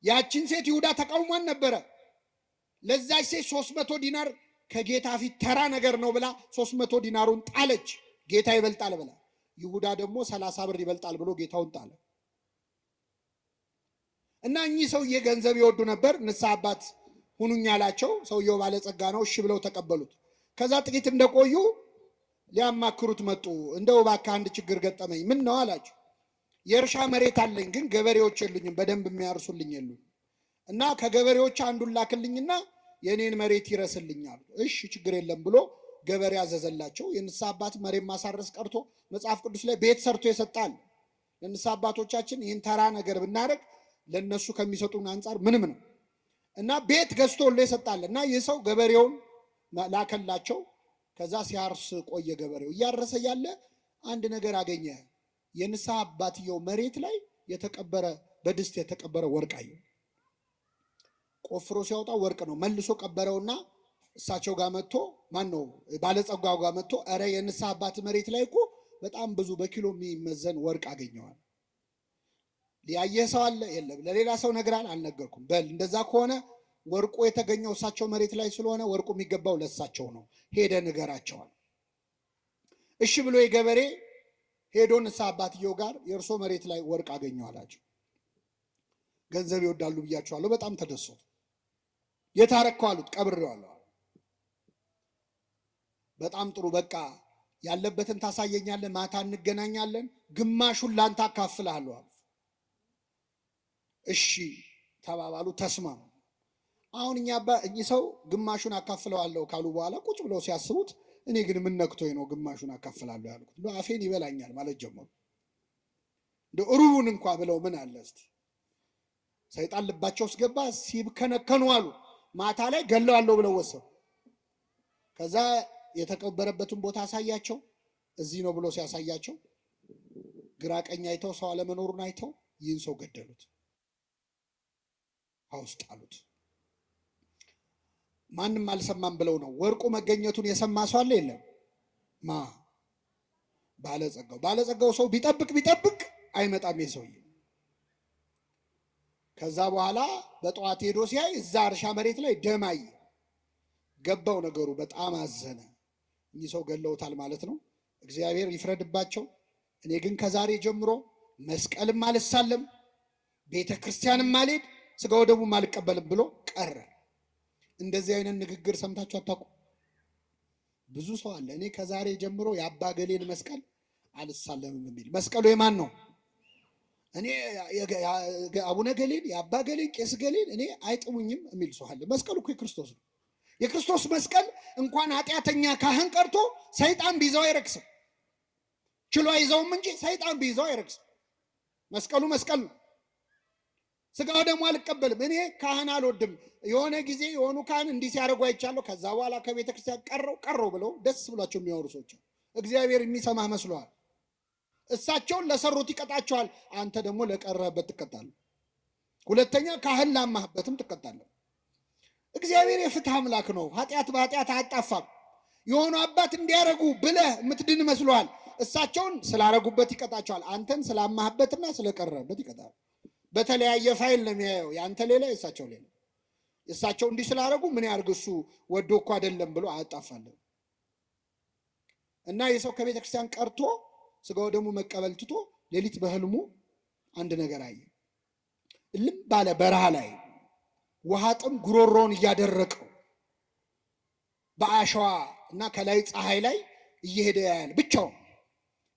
ያቺን ሴት ይሁዳ ተቃውሟን ነበረ። ለዛች ሴት 300 ዲናር ከጌታ ፊት ተራ ነገር ነው ብላ 300 ዲናሩን ጣለች። ጌታ ይበልጣል ብላ። ይሁዳ ደግሞ 30 ብር ይበልጣል ብሎ ጌታውን ጣለ። እና እኚህ ሰውዬ ገንዘብ ይወዱ ነበር። ንስሐ አባት ሁኑኝ አላቸው። ሰውየው ባለጸጋ ነው፣ እሺ ብለው ተቀበሉት። ከዛ ጥቂት እንደቆዩ ሊያማክሩት መጡ። እንደው እባክህ አንድ ችግር ገጠመኝ። ምን ነው አላቸው። የእርሻ መሬት አለኝ፣ ግን ገበሬዎች የሉኝም፣ በደንብ የሚያርሱልኝ የሉኝ እና ከገበሬዎች አንዱን ላክልኝና የኔን መሬት ይረስልኛል። እሺ ችግር የለም ብሎ ገበሬ አዘዘላቸው። የንስሐ አባት መሬት ማሳረስ ቀርቶ መጽሐፍ ቅዱስ ላይ ቤት ሰርቶ ይሰጣል። ለንስሐ አባቶቻችን ይህን ተራ ነገር ብናደርግ ለነሱ ከሚሰጡን አንጻር ምንም ነው እና ቤት ገዝቶልህ ይሰጣል። እና ይህ ሰው ገበሬውን ላከላቸው። ከዛ ሲያርስ ቆየ። ገበሬው እያረሰ ያለ አንድ ነገር አገኘ። የንስሐ አባትየው መሬት ላይ የተቀበረ በድስት የተቀበረ ወርቅ አየ። ቆፍሮ ሲያወጣ ወርቅ ነው። መልሶ ቀበረውና እሳቸው ጋር መጥቶ ማን ነው ባለጸጋው ጋር መጥቶ ኧረ የንስሐ አባት መሬት ላይ እኮ በጣም ብዙ በኪሎ የሚመዘን ወርቅ አገኘዋል። ሊያየህ ሰው አለ? የለም። ለሌላ ሰው ነግራል? አልነገርኩም። በል እንደዛ ከሆነ ወርቁ የተገኘው እሳቸው መሬት ላይ ስለሆነ ወርቁ የሚገባው ለእሳቸው ነው፣ ሄደ ንገራቸዋል። እሺ ብሎ የገበሬ ሄዶ ንስሐ አባትየው ጋር የእርሶ መሬት ላይ ወርቅ አገኘው አላቸው። ገንዘብ ይወዳሉ ብያቸዋለሁ። በጣም ተደሰቱ። የታረከው አሉት። ቀብሬዋለሁ። በጣም ጥሩ፣ በቃ ያለበትን ታሳየኛለህ፣ ማታ እንገናኛለን፣ ግማሹን ላንተ አካፍልሃለሁ አሉ። እሺ ተባባሉ፣ ተስማሙ። አሁን እኚህ ሰው ግማሹን አካፍለዋለሁ ካሉ በኋላ ቁጭ ብለው ሲያስቡት እኔ ግን ምን ነክቶኝ ነው ግማሹን አካፍላለሁ ያልኩት? እንደው አፌን ይበላኛል ማለት ጀመሩ። እንደው ሩቡን እንኳ ብለው ምን አለ እስቲ። ሰይጣን ልባቸው ውስጥ ገባ። ሲብከነከኑ አሉ ማታ ላይ ገለዋለሁ ብለው ወሰኑ። ከዛ የተቀበረበትን ቦታ አሳያቸው። እዚህ ነው ብሎ ሲያሳያቸው ግራ ቀኝ አይተው ሰው አለመኖሩን አይተው ይህን ሰው ገደሉት፣ አውስጥ አሉት። ማንም አልሰማም ብለው ነው። ወርቁ መገኘቱን የሰማ ሰው አለ የለም? ባለጸጋው ሰው ቢጠብቅ አይመጣም የሰውዬ። ከዛ በኋላ በጠዋት ሄዶ ሲያይ እዛ እርሻ መሬት ላይ ደም አየ። ገባው ነገሩ፣ በጣም አዘነ። እኚህ ሰው ገለውታል ማለት ነው። እግዚአብሔር ይፍረድባቸው። እኔ ግን ከዛሬ ጀምሮ መስቀልም አልሳለም፣ ቤተ ክርስቲያንም አልሄድ፣ ስጋ ወደሙም አልቀበልም ብሎ ቀረ። እንደዚህ አይነት ንግግር ሰምታችሁ አታውቁ? ብዙ ሰው አለ እኔ ከዛሬ ጀምሮ የአባ ገሌን መስቀል አልሳለምም የሚል። መስቀሉ የማን ነው? እኔ አቡነ ገሌን የአባ ገሌን ቄስ ገሌን እኔ አይጥሙኝም የሚል ሰው አለ። መስቀሉ እኮ የክርስቶስ ነው። የክርስቶስ መስቀል እንኳን ኃጢአተኛ ካህን ቀርቶ ሰይጣን ቢይዘው አይረክስም። ችሎ አይዘውም እንጂ ሰይጣን ቢይዘው አይረክስም። መስቀሉ መስቀል ነው። ስጋው ደግሞ አልቀበልም፣ እኔ ካህን አልወድም። የሆነ ጊዜ የሆኑ ካህን እንዲህ ሲያደርጉ አይቻለሁ። ከዛ በኋላ ከቤተ ክርስቲያን ቀረው ብለው ደስ ብሏቸው የሚያወሩ ሰዎች እግዚአብሔር የሚሰማህ መስሏል። እሳቸውን ለሰሩት ይቀጣቸዋል፣ አንተ ደግሞ ለቀረህበት ትቀጣለህ። ሁለተኛ ካህን ላማህበትም ትቀጣለህ። እግዚአብሔር የፍትህ አምላክ ነው። ኃጢአት በኃጢአት አያጣፋም። የሆኑ አባት እንዲያረጉ ብለህ የምትድን መስሏል። እሳቸውን ስላረጉበት ይቀጣቸዋል፣ አንተን ስላማህበትና ስለቀረህበት ይቀጣል። በተለያየ ፋይል ነው የሚያየው። ያንተ ሌላ የእሳቸው ሌላ። እሳቸው እንዲህ ስላረጉ ምን ያርግ እሱ ወዶ እኮ አይደለም ብሎ አያጣፋለን። እና የሰው ከቤተ ክርስቲያን ቀርቶ ስጋው ደግሞ መቀበል ትቶ ሌሊት በህልሙ አንድ ነገር አየ። እልም ባለ በረሃ ላይ ውሃ ጥም ጉሮሮውን እያደረቀው በአሸዋ እና ከላይ ፀሐይ ላይ እየሄደ ያያል ብቻው።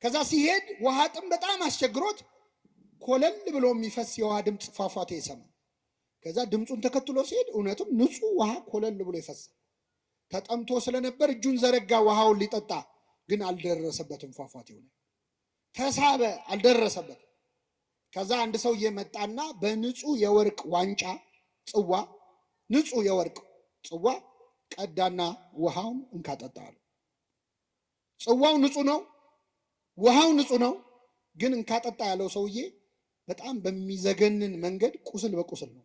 ከዛ ሲሄድ ውሃ ጥም በጣም አስቸግሮት ኮለል ብሎ የሚፈስ የውሃ ድምፅ ፏፏቴ ይሰማል። ከዛ ድምፁን ተከትሎ ሲሄድ እውነትም ንጹህ ውሃ ኮለል ብሎ ይፈሳል። ተጠምቶ ስለነበር እጁን ዘረጋ ውሃውን ሊጠጣ፣ ግን አልደረሰበትም። ፏፏቴው ላይ ተሳበ፣ አልደረሰበትም። ከዛ አንድ ሰው እየመጣና በንጹህ የወርቅ ዋንጫ ጽዋ፣ ንጹህ የወርቅ ጽዋ ቀዳና ውሃውን እንካጠጣ አለ። ጽዋው ንጹህ ነው፣ ውሃው ንጹህ ነው። ግን እንካጠጣ ያለው ሰውዬ በጣም በሚዘገንን መንገድ ቁስል በቁስል ነው፣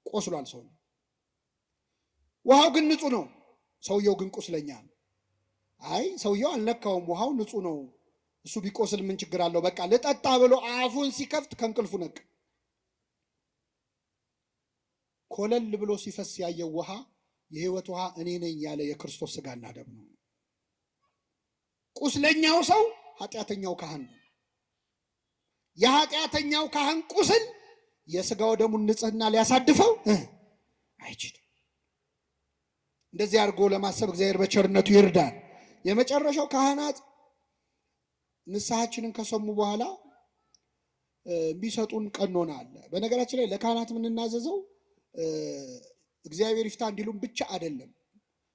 ቆስሏል ሰውዬው። ውሃው ግን ንጹህ ነው፣ ሰውየው ግን ቁስለኛ ነው። አይ ሰውየው አልነካውም፣ ውሃው ንጹህ ነው፣ እሱ ቢቆስል ምን ችግር አለው፣ በቃ ልጠጣ ብሎ አፉን ሲከፍት ከእንቅልፉ ነቅ። ኮለል ብሎ ሲፈስ ያየው ውሃ የህይወት ውሃ እኔ ነኝ ያለ የክርስቶስ ስጋና ደም ነው። ቁስለኛው ሰው ኃጢአተኛው ካህን ነው። የኃጢአተኛው ካህን ቁስል የስጋው ደሙን ንጽህና ሊያሳድፈው አይችልም። እንደዚህ አድርጎ ለማሰብ እግዚአብሔር በቸርነቱ ይርዳል። የመጨረሻው ካህናት ንስሐችንን ከሰሙ በኋላ ቢሰጡን ቀኖና አለ። በነገራችን ላይ ለካህናት የምንናዘዘው እግዚአብሔር ይፍታ እንዲሉም ብቻ አይደለም።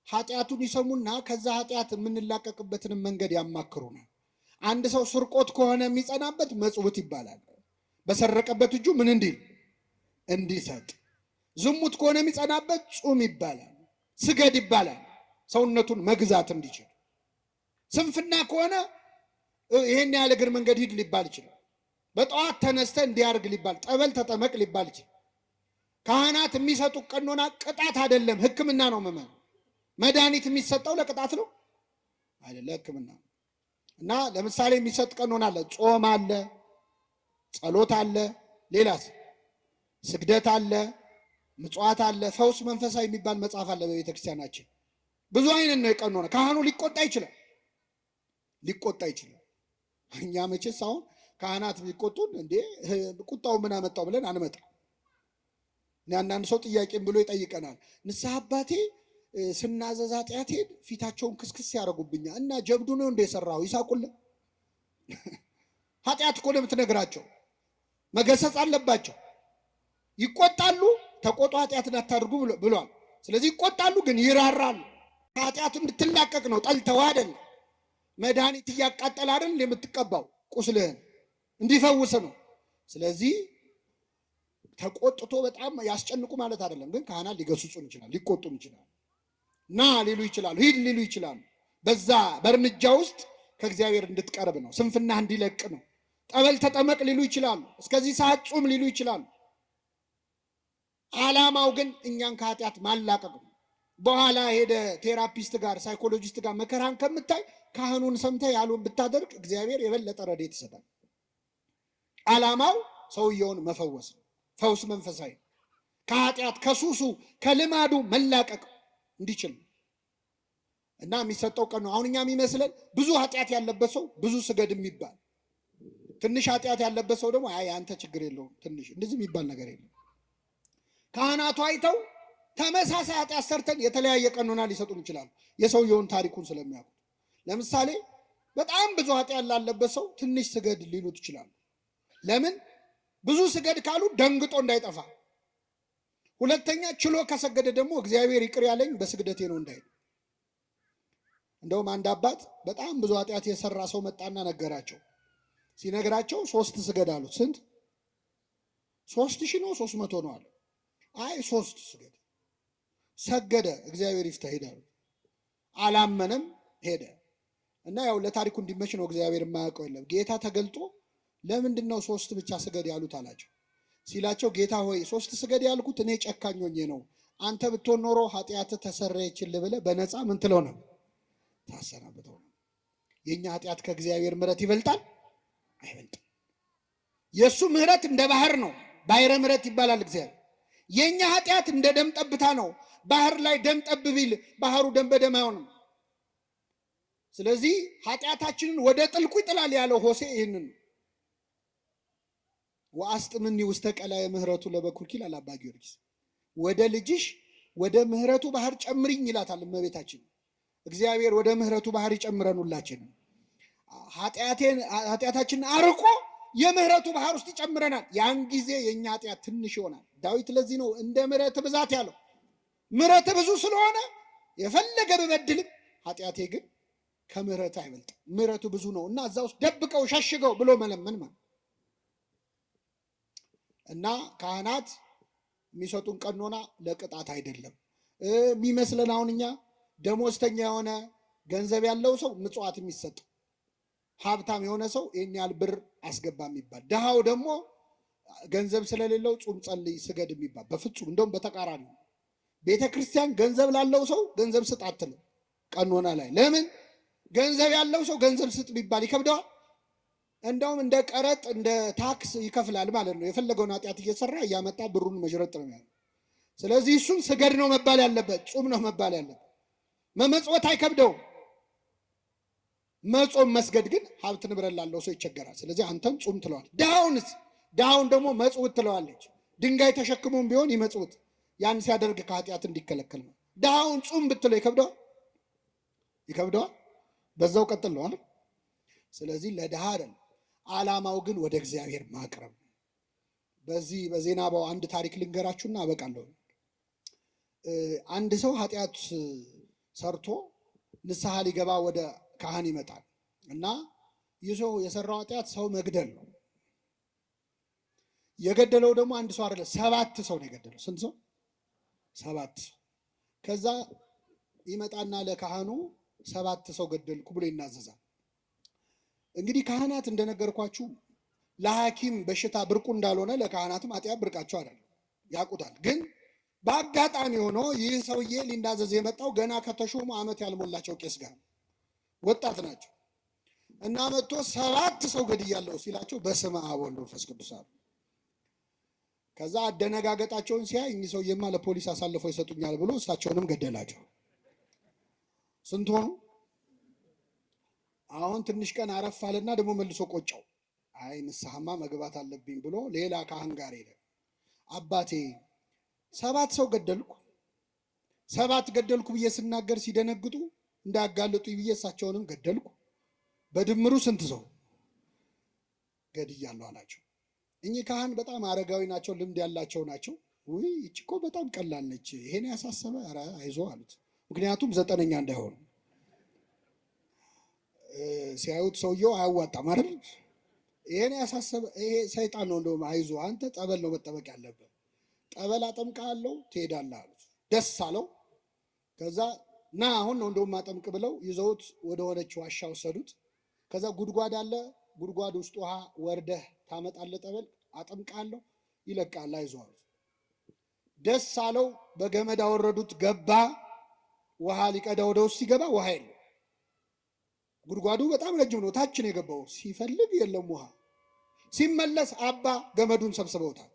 ኃጢአቱን ይሰሙና ከዛ ኃጢአት የምንላቀቅበትን መንገድ ያማክሩናል። አንድ ሰው ስርቆት ከሆነ የሚጸናበት መጽውት ይባላል። በሰረቀበት እጁ ምን እንዲሰጥ። ዝሙት ከሆነ የሚጸናበት ጹም ይባላል። ስገድ ይባላል፣ ሰውነቱን መግዛት እንዲችል። ስንፍና ከሆነ ይሄን ያህል እግር መንገድ ሂድ ሊባል ይችላል። በጠዋት ተነስተ እንዲያርግ ሊባል፣ ጠበል ተጠመቅ ሊባል ይችላል። ካህናት የሚሰጡ ቀኖና ቅጣት አይደለም፣ ሕክምና ነው። መድኃኒት የሚሰጠው ለቅጣት ነው አይደለ? ሕክምና ነው። እና ለምሳሌ የሚሰጥ ቀኖና አለ። ጾም አለ፣ ጸሎት አለ፣ ሌላስ ስግደት አለ፣ ምጽዋት አለ፣ ፈውስ መንፈሳዊ የሚባል መጽሐፍ አለ በቤተ ክርስቲያናችን። ብዙ አይነት ነው የቀኖና። ካህኑ ሊቆጣ ይችላል። እኛ መቼስ አሁን ካህናት ቢቆጡን እንዴ ቁጣው ምን አመጣው ብለን አንመጣ። አንዳንድ ሰው ጥያቄም ብሎ ይጠይቀናል። ንስሐ አባቴ ስናዘዝ ኃጢአቴን ፊታቸውን ክስክስ ያደርጉብኛል እና ጀብዱ ነው እንደ የሰራው ይሳቁልን። ኃጢአት እኮ ለምትነግራቸው መገሰጽ አለባቸው። ይቆጣሉ፣ ተቆጡ ኃጢአትን አታድርጉ ብሏል። ስለዚህ ይቆጣሉ፣ ግን ይራራሉ። ኃጢአት እንድትላቀቅ ነው፣ ጠልተው አይደለም። መድኃኒት እያቃጠለ አይደል የምትቀባው፣ ቁስልህን እንዲፈውስ ነው። ስለዚህ ተቆጥቶ በጣም ያስጨንቁ ማለት አይደለም። ግን ካህናት ሊገስጹን ይችላል፣ ሊቆጡን ይችላል፣ ና ሊሉ ይችላሉ፣ ሂድ ሊሉ ይችላሉ። በዛ በእርምጃ ውስጥ ከእግዚአብሔር እንድትቀርብ ነው፣ ስንፍና እንዲለቅ ነው። ጠበል ተጠመቅ ሊሉ ይችላሉ፣ እስከዚህ ሰዓት ጹም ሊሉ ይችላሉ። ዓላማው ግን እኛን ከኃጢአት ማላቀቅ ነው። በኋላ ሄደ ቴራፒስት ጋር ሳይኮሎጂስት ጋር መከራን ከምታይ ካህኑን ሰምተህ ያሉን ብታደርግ እግዚአብሔር የበለጠ ረድኤት ይሰጣል። ዓላማው ሰውየውን መፈወስ ነው። ፈውስ መንፈሳዊ ከኃጢአት ከሱሱ ከልማዱ መላቀቅ እንዲችል እና የሚሰጠው ቀን ነው። አሁን እኛ የሚመስለን ብዙ ኃጢአት ያለበት ሰው ብዙ ስገድ የሚባል፣ ትንሽ ኃጢአት ያለበት ሰው ደግሞ አይ አንተ ችግር የለውም ትንሽ፣ እንደዚህ የሚባል ነገር የለም። ካህናቱ አይተው ተመሳሳይ ኃጢአት ሰርተን የተለያየ ቀኖና ሊሰጡን ይችላሉ፣ የሰውየውን ታሪኩን ስለሚያውቁ። ለምሳሌ በጣም ብዙ ኃጢአት ላለበት ሰው ትንሽ ስገድ ሊሉት ይችላሉ። ለምን? ብዙ ስገድ ካሉ ደንግጦ እንዳይጠፋ። ሁለተኛ ችሎ ከሰገደ ደግሞ እግዚአብሔር ይቅር ያለኝ በስግደቴ ነው እንዳይል። እንደውም አንድ አባት በጣም ብዙ ኃጢአት የሰራ ሰው መጣና ነገራቸው። ሲነግራቸው 3 ስገድ አሉት። ስንት? 3000 ነው 300 ነው አለ። አይ 3 ስገድ። ሰገደ። እግዚአብሔር ይፍታ ሄዳሉ። አላመነም ሄደ። እና ያው ለታሪኩ እንዲመች ነው፣ እግዚአብሔር የማያውቀው የለም። ጌታ ተገልጦ ለምንድን ነው 3 ብቻ ስገድ ያሉት አላቸው። ሲላቸው ጌታ ሆይ 3 ስገድ ያልኩት እኔ ጨካኝ ሆኜ ነው፣ አንተ ብትሆን ኖሮ ኃጢአት ተሰረየችልህ ብለህ በነፃ ምን ትለው ነው? ታሰናብተው ነው። የኛ ኃጢአት ከእግዚአብሔር ምሕረት ይበልጣል? አይበልጥም። የእሱ ምሕረት እንደ ባህር ነው፣ ባሕረ ምሕረት ይባላል እግዚአብሔር። የኛ ኃጢአት እንደ ደም ጠብታ ነው። ባህር ላይ ደም ጠብ ቢል ባህሩ ደም በደም አይሆንም። ስለዚህ ኃጢአታችንን ወደ ጥልቁ ይጥላል ያለው ሆሴዕ ይህንን ወአስጥምኒ ውስተ ቀላየ ምሕረቱ ለበኩርኪ ይላል አባ ጊዮርጊስ። ወደ ልጅሽ ወደ ምሕረቱ ባህር ጨምሪኝ ይላታል እመቤታችን። እግዚአብሔር ወደ ምሕረቱ ባህር ይጨምረን ሁላችንም። ኃጢአታችንን አርቆ የምሕረቱ ባህር ውስጥ ይጨምረናል። ያን ጊዜ የኛ ኃጢአት ትንሽ ይሆናል። ዳዊት ለዚህ ነው እንደ ምሕረት ብዛት ያለው። ምሕረት ብዙ ስለሆነ የፈለገ ብበድልም ኃጢአቴ ግን ከምሕረት አይበልጥም፣ ምሕረቱ ብዙ ነው እና እዛ ውስጥ ደብቀው ሸሽገው ብሎ መለመን ማለት እና ካህናት የሚሰጡን ቀኖና ለቅጣት አይደለም የሚመስለን። አሁን እኛ ደሞዝተኛ የሆነ ገንዘብ ያለው ሰው ምጽዋት የሚሰጥ፣ ሀብታም የሆነ ሰው ይህን ያህል ብር አስገባ የሚባል፣ ድሃው ደግሞ ገንዘብ ስለሌለው ጹም፣ ጸልይ፣ ስገድ የሚባል በፍጹም እንደውም በተቃራኒ። ቤተ ክርስቲያን ገንዘብ ላለው ሰው ገንዘብ ስጥ አትልም ቀኖና ላይ። ለምን? ገንዘብ ያለው ሰው ገንዘብ ስጥ ቢባል ይከብደዋል። እንደውም እንደ ቀረጥ እንደ ታክስ ይከፍላል ማለት ነው። የፈለገውን ኃጢአት እየሰራ እያመጣ ብሩን መዥረጥ ነው ያለው። ስለዚህ እሱን ስገድ ነው መባል ያለበት፣ ጹም ነው መባል ያለበት። መመጽወት አይከብደውም። መጾም መስገድ ግን ሀብት ንብረት ላለው ሰው ይቸገራል። ስለዚህ አንተም ጹም ትለዋል። ድሃውንስ? ድሃውን ደግሞ መጽውት ትለዋለች። ድንጋይ ተሸክሞም ቢሆን ይመጽውት። ያን ሲያደርግ ከኃጢአት እንዲከለከል ነው። ድሃውን ጹም ብትለው ይከብደዋል? ይከብደዋል? በዛው ቀጥል ነው አይደል? ስለዚህ ለድሃ አይደል፣ ዓላማው ግን ወደ እግዚአብሔር ማቅረብ። በዚህ በዜናባው አንድ ታሪክ ልንገራችሁና አበቃለሁ። አንድ ሰው ኃጢአት ሰርቶ ንስሐ ሊገባ ወደ ካህን ይመጣል እና ይህ ሰው የሰራው ኃጢአት ሰው መግደል ነው። የገደለው ደግሞ አንድ ሰው አይደለም፣ 7 ሰው ነው የገደለው። ስንት ሰው? 7 ሰው። ከዛ ይመጣና ለካህኑ 7 ሰው ገደልኩ ብሎ ይናዘዛል። እንግዲህ ካህናት እንደነገርኳችሁ ለሐኪም በሽታ ብርቁ እንዳልሆነ ለካህናትም ኃጢአት ብርቃቸው አይደለም፣ ያውቁታል። ግን በአጋጣሚ ሆኖ ይህ ሰውዬ ሊናዘዝ የመጣው ገና ከተሾሙ ዓመት ያልሞላቸው ቄስ ጋር ወጣት ናቸው እና መጥቶ 7 ሰው ገድያለሁ ሲላቸው በስመ አብ ወወልድ ወመንፈስ ቅዱስ አሉ። ከዛ አደነጋገጣቸውን ሲያይ እኚህ ሰውዬማ ለፖሊስ አሳልፈው ይሰጡኛል ብሎ እሳቸውንም ገደላቸው። ስንት ሆኑ? አሁን ትንሽ ቀን አረፍ አለና ደግሞ መልሶ ቆጨው። አይ ንስሐማ መግባት አለብኝ ብሎ ሌላ ካህን ጋር ሄደ። አባቴ 7 ሰው ገደልኩ፣ 7 ገደልኩ ብዬ ስናገር ሲደነግጡ እንዳያጋልጡ ብዬ እሳቸውንም ገደልኩ፣ በድምሩ ስንት ሰው ገድያለሁ አላቸው። እኚህ ካህን በጣም አረጋዊ ናቸው፣ ልምድ ያላቸው ናቸው። ውይ ይቺ እኮ በጣም ቀላል ነች፣ ይሄን ያሳሰበ ኧረ አይዞ አሉት። ምክንያቱም 9ኛ እንዳይሆኑ ሲያዩት ሰውየው አያዋጣም አይደል? ይሄን ያሳሰበ ይሄ ሰይጣን ነው፣ እንደውም አይዞ አንተ ጠበል ነው መጠበቅ ያለብህ፣ ጠበል አጠምቃለሁ ትሄዳለህ አሉት። ደስ አለው። ከዛ ና አሁን ነው እንደውም አጠምቅ ብለው ይዘውት ወደ ሆነች ዋሻ ወሰዱት። ከዛ ጉድጓድ አለ፣ ጉድጓድ ውስጥ ውሃ ወርደህ ታመጣለህ፣ ጠበል አጠምቃለሁ ይለቃል፣ አይዞ አሉት። ደስ አለው። በገመድ አወረዱት፣ ገባ። ውሃ ሊቀዳ ወደ ውስጥ ሲገባ ውሃ የለም። ጉድጓዱ በጣም ረጅም ነው፣ ታች ነው የገባው። ሲፈልግ የለም ውሃ። ሲመለስ አባ ገመዱን ሰብስበውታል።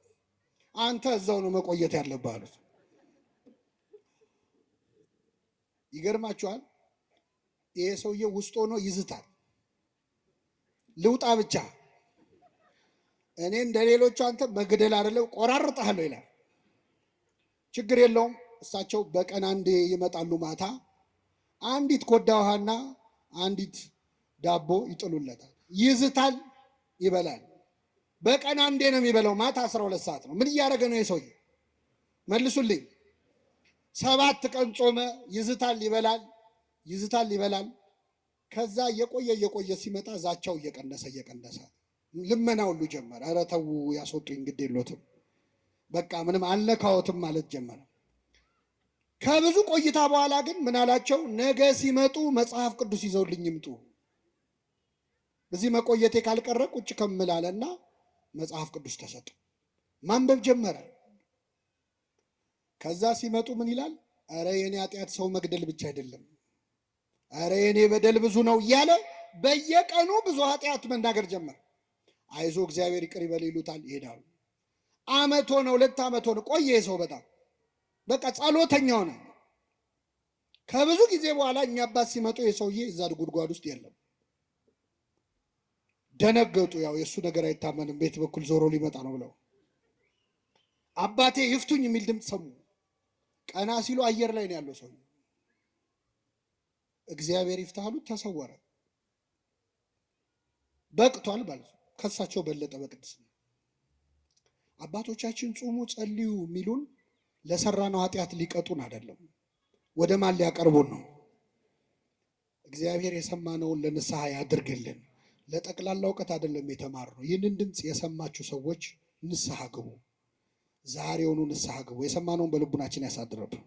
አንተ እዛው ነው መቆየት ያለብህ አሉት። ይገርማችኋል፣ ይሄ ሰውዬ ውስጥ ሆኖ ይዝታል። ልውጣ ብቻ እኔ እንደሌሎቹ አንተ መግደል አይደለም ቆራርጣለሁ ይላል። ችግር የለውም። እሳቸው በቀን አንዴ ይመጣሉ። ማታ አንዲት ኮዳ ውሃና አንዲት ዳቦ ይጥሉለታል። ይዝታል፣ ይበላል። በቀን አንዴ ነው የሚበላው። ማታ 12 ሰዓት ነው። ምን እያደረገ ነው የሰውዬ? መልሱልኝ። 7 ቀን ጾመ። ይዝታል፣ ይበላል፣ ይዝታል፣ ይበላል። ከዛ እየቆየ ሲመጣ ዛቻው እየቀነሰ ልመና ሁሉ ጀመረ። ኧረ ተው ያስወጡኝ፣ ግድ የሎትም በቃ ምንም አልነካዎትም ማለት ጀመረ። ከብዙ ቆይታ በኋላ ግን ምን አላቸው? ነገ ሲመጡ መጽሐፍ ቅዱስ ይዘውልኝ ይምጡ፣ እዚህ መቆየቴ ካልቀረ ቁጭ ከምላልና መጽሐፍ ቅዱስ ተሰጡ። ማንበብ ጀመረ። ከዛ ሲመጡ ምን ይላል? ኧረ የኔ ኃጢአት ሰው መግደል ብቻ አይደለም፣ ኧረ የኔ በደል ብዙ ነው እያለ በየቀኑ ብዙ ኃጢአት መናገር ጀመረ። አይዞ እግዚአብሔር ይቅር ይበል ይሉታል፣ ይሄዳሉ። ዓመት ሆነ፣ 2 ዓመት ሆነ፣ ቆየ ሰው በጣም በቃ ጸሎተኛ ሆነ። ከብዙ ጊዜ በኋላ እኛ አባት ሲመጡ የሰውዬ እዛ ጉድጓድ ውስጥ የለም። ደነገጡ። ያው የእሱ ነገር አይታመንም፣ ቤት በኩል ዞሮ ሊመጣ ነው ብለው። አባቴ ይፍቱኝ የሚል ድምፅ ሰሙ። ቀና ሲሉ አየር ላይ ነው ያለው ሰው። እግዚአብሔር ይፍታህ አሉት፣ ተሰወረ። በቅቷል ማለት ነው። ከሳቸው በለጠ በቅድስና። አባቶቻችን ጹሙ ጸልዩ የሚሉን ለሰራነው ኃጢአት ሊቀጡን አይደለም፣ ወደ ማን ሊያቀርቡን ነው? እግዚአብሔር የሰማነውን ለንስሐ ያድርግልን። ለጠቅላላ እውቀት አይደለም የተማርነው። ይህንን ድምፅ የሰማችሁ ሰዎች ንስሐ ግቡ፣ ዛሬውኑ ንስሐ ግቡ። የሰማነውን በልቡናችን ያሳድረብን።